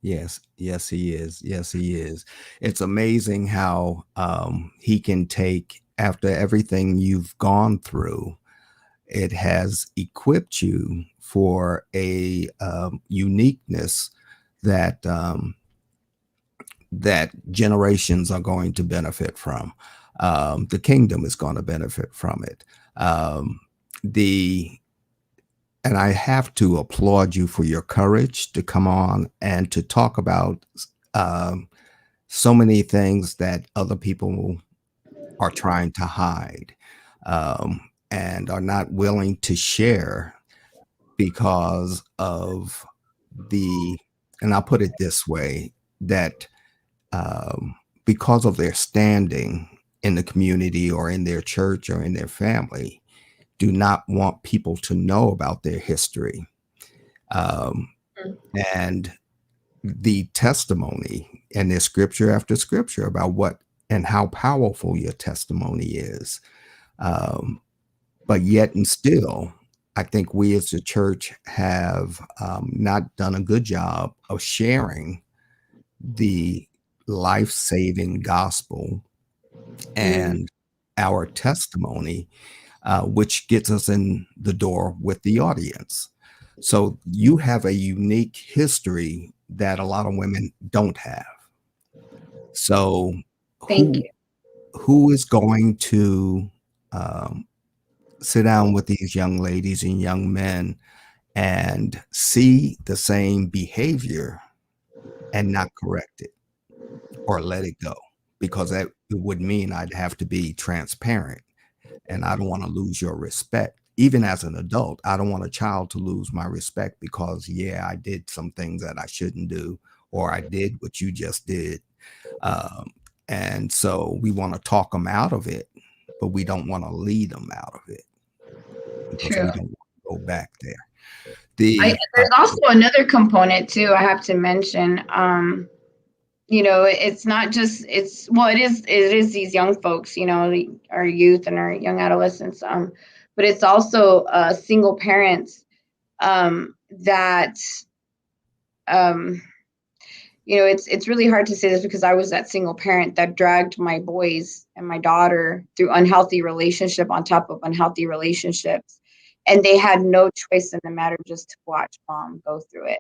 S1: Yes, yes, he is. Yes, he is. It's amazing how he can take, after everything you've gone through, it has equipped you for a uniqueness that that generations are going to benefit from. The kingdom is going to benefit from it. Um, the and I have to applaud you for your courage to come on and to talk about um, so many things that other people are trying to hide, and are not willing to share because of the, and I'll put it this way, that um, because of their standing in the community or in their church or in their family, do not want people to know about their history. Um, and the testimony, and there's scripture after scripture about what and how powerful your testimony is. Um, but yet and still, I think we as a church have not done a good job of sharing the life saving gospel
S2: Mm,
S1: and our testimony, which gets us in the door with the audience. So you have a unique history that a lot of women don't have. So
S2: thank
S1: who
S2: you.
S1: who is going to um, sit down with these young ladies and young men and see the same behavior and not correct it or let it go? Because that would mean I'd have to be transparent, and I don't want to lose your respect. Even as an adult, I don't want a child to lose my respect because, yeah, I did some things that I shouldn't do, or I did what you just did. Um, and so we want to talk them out of it, but we don't want to lead them out of it because
S2: True.
S1: we don't want to go back there.
S2: I
S1: The
S2: There's also another component too I have to mention. It's not just it's well, it is these young folks, our youth and our young adolescents. But it's also single parents that um it's really hard to say this because I was that single parent that dragged my boys and my daughter through unhealthy relationship on top of unhealthy relationships. And they had no choice in the matter just to watch mom go through it.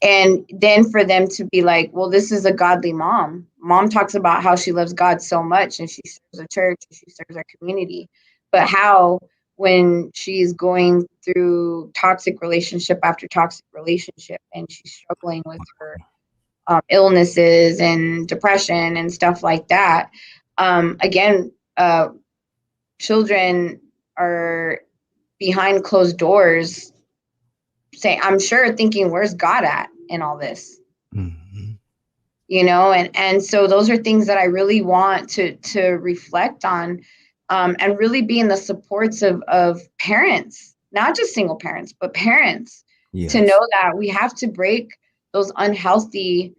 S2: And then for them to be like, well, this is a godly mom. Mom talks about how she loves God so much and she serves a church and she serves our community. But how, when she's going through toxic relationship after toxic relationship and she's struggling with her illnesses and depression and stuff like that. Again, children are behind closed doors saying, I'm sure thinking, where's God at in all this?
S1: Mhm.
S2: And so those are things that I really want to reflect on, and really be in the supports of parents, not just single parents, but parents, to
S1: Yes.
S2: know that we have to break those unhealthy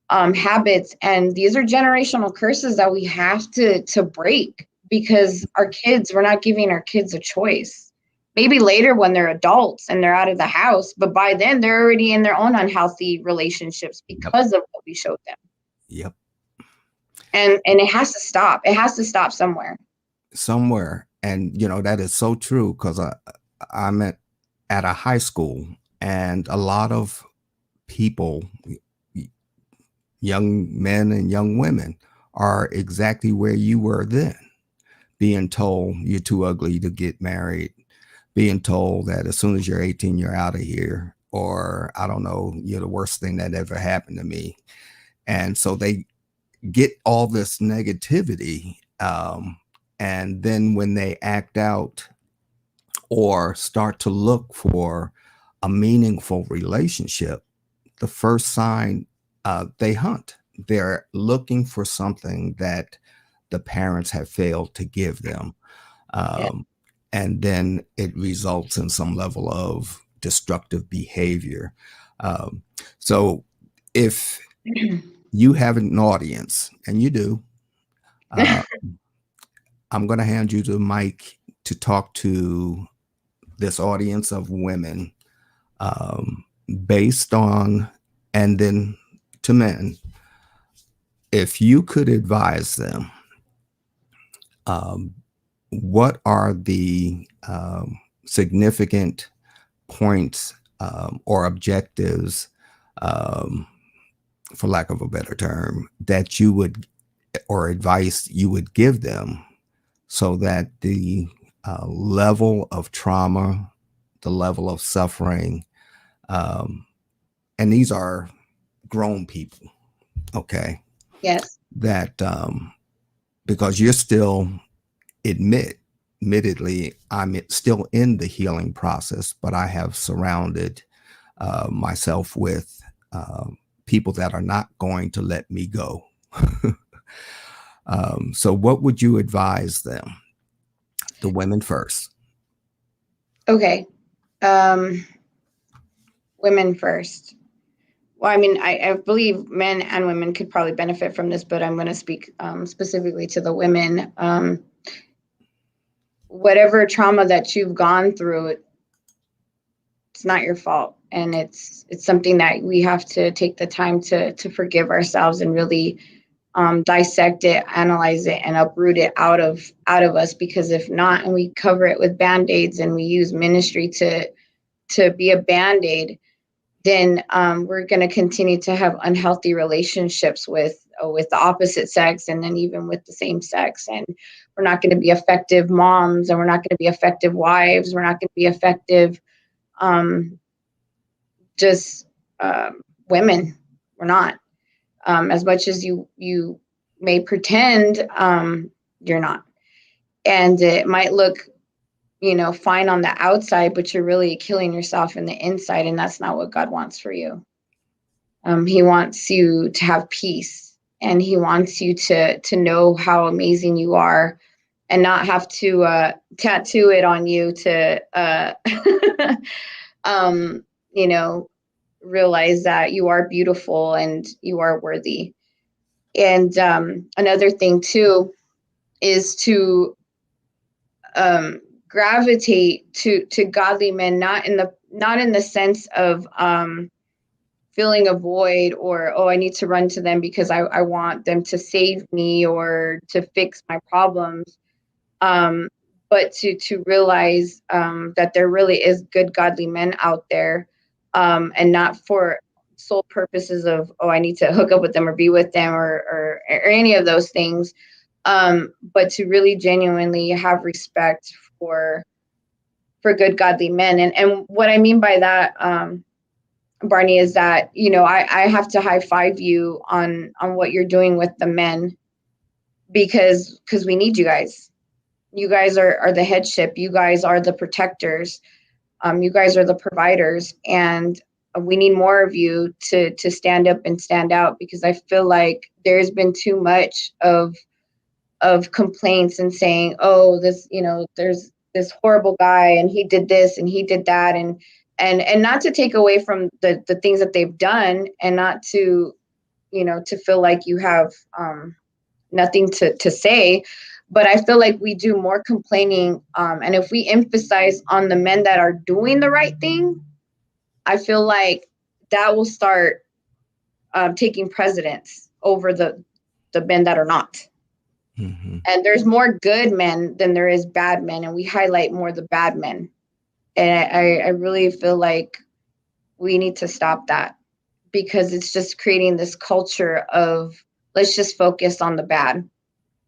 S2: habits, and these are generational curses that we have to break, because we're not giving our kids a choice. Maybe later when they're adults and they're out of the house, but by then they're already in their own unhealthy relationships
S1: Yep.
S2: because of what we showed them.
S1: Yep.
S2: And it has to stop. It has to stop somewhere.
S1: Somewhere. And that is so true because I'm at a high school, and a lot of people, young men and young women, are exactly where you were then, being told you're too ugly to get married, being told that as soon as you're 18, you're out of here, or I don't know, you're the worst thing that ever happened to me. And so they get all this negativity. And then when they act out or start to look for a meaningful relationship, the first sign, they hunt. They're looking for something that the parents have failed to give them.
S2: Yeah.
S1: Um, and then it results in some level of destructive behavior. Um, so if you have an audience, and you do, uh, I'm going to hand you the mic to talk to this audience of women, um, based on, and then to men, if you could advise them, um, what are the significant points or objectives um, for lack of a better term, that you would, or advice you would give them, so that the level of trauma, the level of suffering, um, and these are grown people, okay,
S2: Yes.
S1: that because you're still admittedly, I'm still in the healing process, but I have surrounded myself with people that are not going to let me go. So, what would you advise them? The women first.
S2: Okay. Um, Women first. Well, I mean, I believe men and women could probably benefit from this, but I'm going to speak specifically to the women. Whatever trauma that you've gone through, it's not your fault, and it's something that we have to take the time to forgive ourselves and really dissect it, analyze it, and uproot it out of us. Because if not, and we cover it with band-aids and we use ministry to be a band-aid, then we're going to continue to have unhealthy relationships with the opposite sex, and then even with the same sex. And we're not going to be effective moms, and we're not going to be effective wives. We're not going to be effective um, just women. We're not. As much as you may pretend, you're not. And it might look, fine on the outside, but you're really killing yourself in the inside, and that's not what God wants for you. He wants you to have peace, and he wants you to know how amazing you are, and not have to tattoo it on you to um, you know realize that you are beautiful and you are worthy. And another thing too is to gravitate to godly men, not in the sense of feeling a void, or, oh, I need to run to them because I want them to save me or to fix my problems. But to realize that there really is good godly men out there, and not for sole purposes of, oh, I need to hook up with them or be with them, or any of those things, but to really genuinely have respect for good godly men. And what I mean by that, Barney, is that, I have to high five you on what you're doing with the men, because we need you guys. You guys are the headship. You guys are the protectors. You guys are the providers, and we need more of you to stand up and stand out, because I feel like there's been too much of complaints and saying, oh, this, there's this horrible guy and he did this and he did that, and not to take away from the things that they've done, and not to, to feel like you have nothing to say. But I feel like we do more complaining, and if we emphasize on the men that are doing the right thing, I feel like that will start taking precedence over the men that are not.
S1: Mm-hmm.
S2: And there's more good men than there is bad men, and we highlight more the bad men. And I really feel like we need to stop that, because it's just creating this culture of, let's just focus on the bad.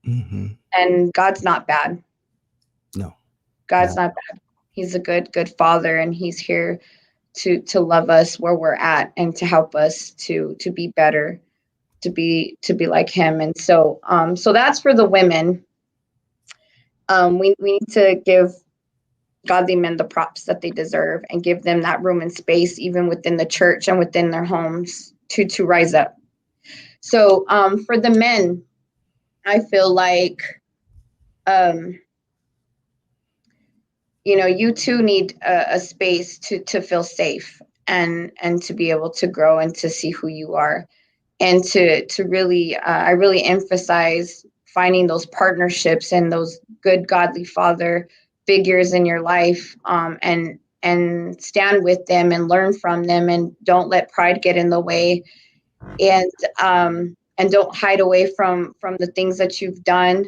S1: Mm-hmm.
S2: And God's not bad.
S1: No.
S2: God's
S1: No.
S2: not bad. He's a good father, and he's here to love us where we're at, and to help us to be better, to be like him. And so that's for the women. We need to give godly men the props that they deserve, and give them that room and space, even within the church and within their homes, to rise up. So for the men, I feel like you too need a space to feel safe, and to be able to grow and to see who you are, and to really I really emphasize finding those partnerships and those good godly father figures in your life, and stand with them and learn from them, and don't let pride get in the way, and don't hide away from the things that you've done,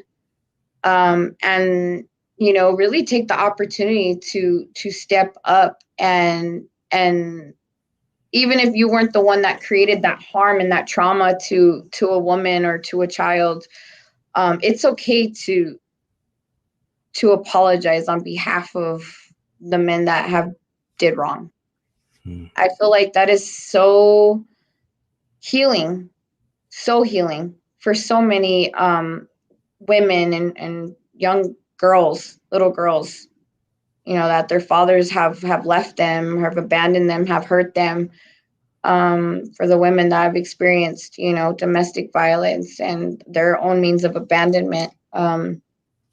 S2: and really take the opportunity to step up and even if you weren't the one that created that harm and that trauma to a woman or to a child, it's okay to apologize on behalf of the men that have did wrong. I feel like that is so healing, so healing for so many women and young girls, little girls, that their fathers have left them, have abandoned them, have hurt them. For the women that have experienced, domestic violence and their own means of abandonment,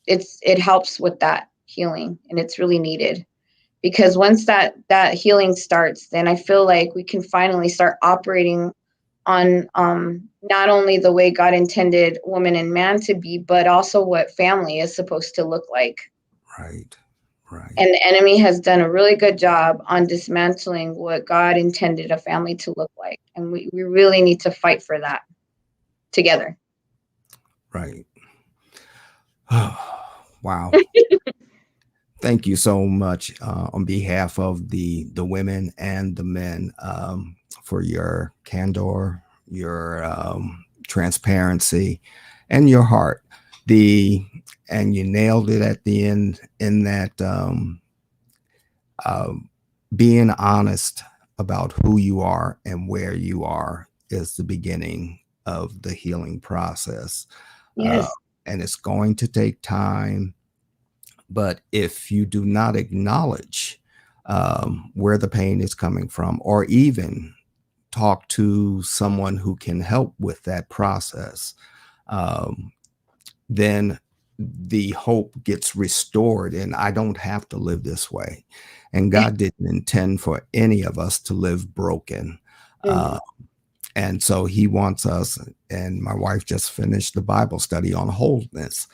S2: it helps with that healing, and it's really needed. Because once that healing starts, then I feel like we can finally start operating on not only the way God intended woman and man to be, but also what family is supposed to look like.
S1: Right. Right.
S2: And the enemy has done a really good job on dismantling what God intended a family to look like. And we really need to fight for that together.
S1: Right. Wow. Thank you so much on behalf of the women and the men for your candor, your transparency, and your heart. And you nailed it at the end in that uh, being honest about who you are and where you are is the beginning of the healing process.
S2: Yes.
S1: And it's going to take time. But if you do not acknowledge where the pain is coming from, or even talk to someone who can help with that process, um, then the hope gets restored. And I don't have to live this way. And God didn't intend for any of us to live broken.
S2: Mhm.
S1: And so he wants us, and my wife just finished the Bible study on wholeness,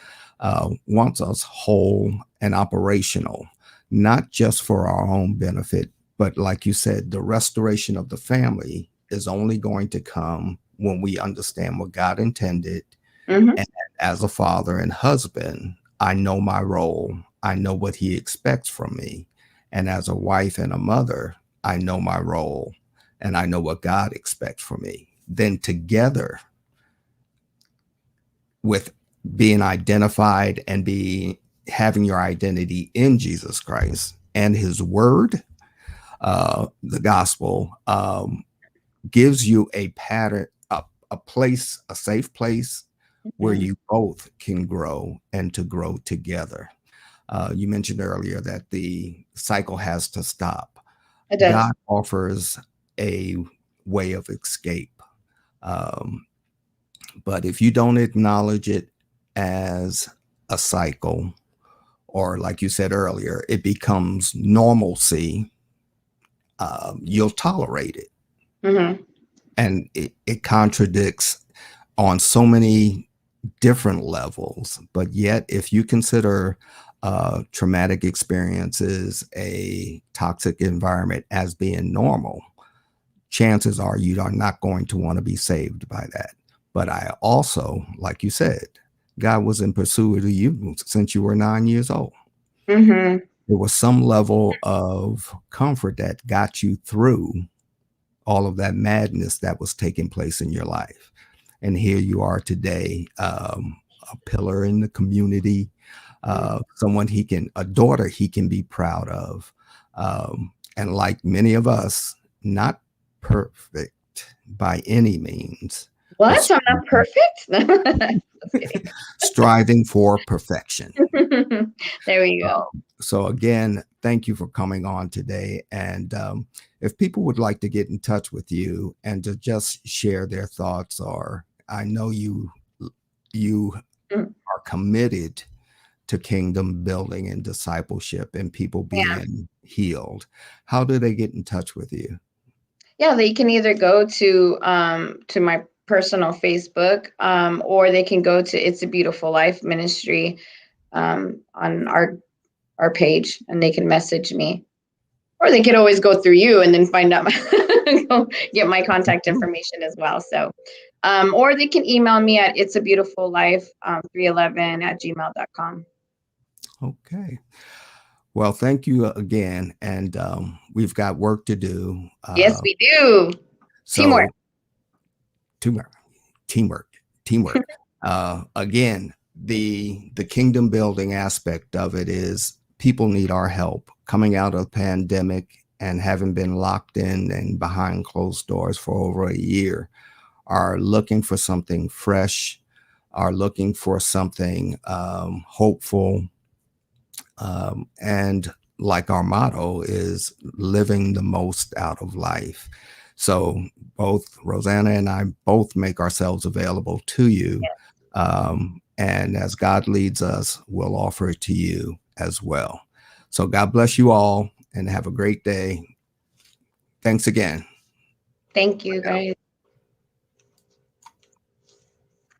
S1: wants us whole and operational, not just for our own benefit, but like you said, the restoration of the family is only going to come when we understand what God intended.
S2: Mhm.
S1: And as a father and husband, I know my role. I know what he expects from me. And as a wife and a mother, I know my role and I know what God expects from me. Then together with being identified and having your identity in Jesus Christ and his word, the gospel, gives you a pattern, a place, a safe place where
S2: Mhm.
S1: you both can grow and to grow together. You mentioned earlier that the cycle has to stop.
S2: It does.
S1: God offers a way of escape. Um, but if you don't acknowledge it as a cycle, or like you said earlier, it becomes normalcy, you'll tolerate it.
S2: Mhm.
S1: And it contradicts on so many different levels. But yet, if you consider traumatic experiences, a toxic environment as being normal, chances are you are not going to want to be saved by that. But I also, like you said, God was in pursuit of you since you were 9 years old.
S2: Mhm.
S1: There was some level of comfort that got you through all of that madness that was taking place in your life. And here you are today, a pillar in the community, someone a daughter he can be proud of. And like many of us, not perfect by any means, but
S2: What? I'm not perfect? Just kidding.
S1: striving for perfection.
S2: There we go.
S1: So again, thank you for coming on today. And if people would like to get in touch with you and to just share their thoughts, or I know you
S2: Mm.
S1: are committed to kingdom building and discipleship and people
S2: Yeah.
S1: being healed, how do they get in touch with you?
S2: Yeah, they can either go to my personal Facebook, or they can go to It's a Beautiful Life Ministry on our page, and they can message me. Or they could always go through you and then find out get my contact information as well. So or they can email me at it's a beautiful life 311 at gmail.com.
S1: Okay. Well, thank you again. And we've got work to do.
S2: Yes, we do. Teamwork.
S1: So teamwork, teamwork, teamwork. Again, the kingdom building aspect of it is people need our help coming out of the pandemic and having been locked in and behind closed doors for over a year, are looking for something fresh, are looking for something hopeful, and like our motto is living the most out of life. So both Roseanna and I both make ourselves available to you. And as God leads us, we'll offer it to you as well. So God bless you all and have a great day. Thanks again.
S2: Thank you, guys.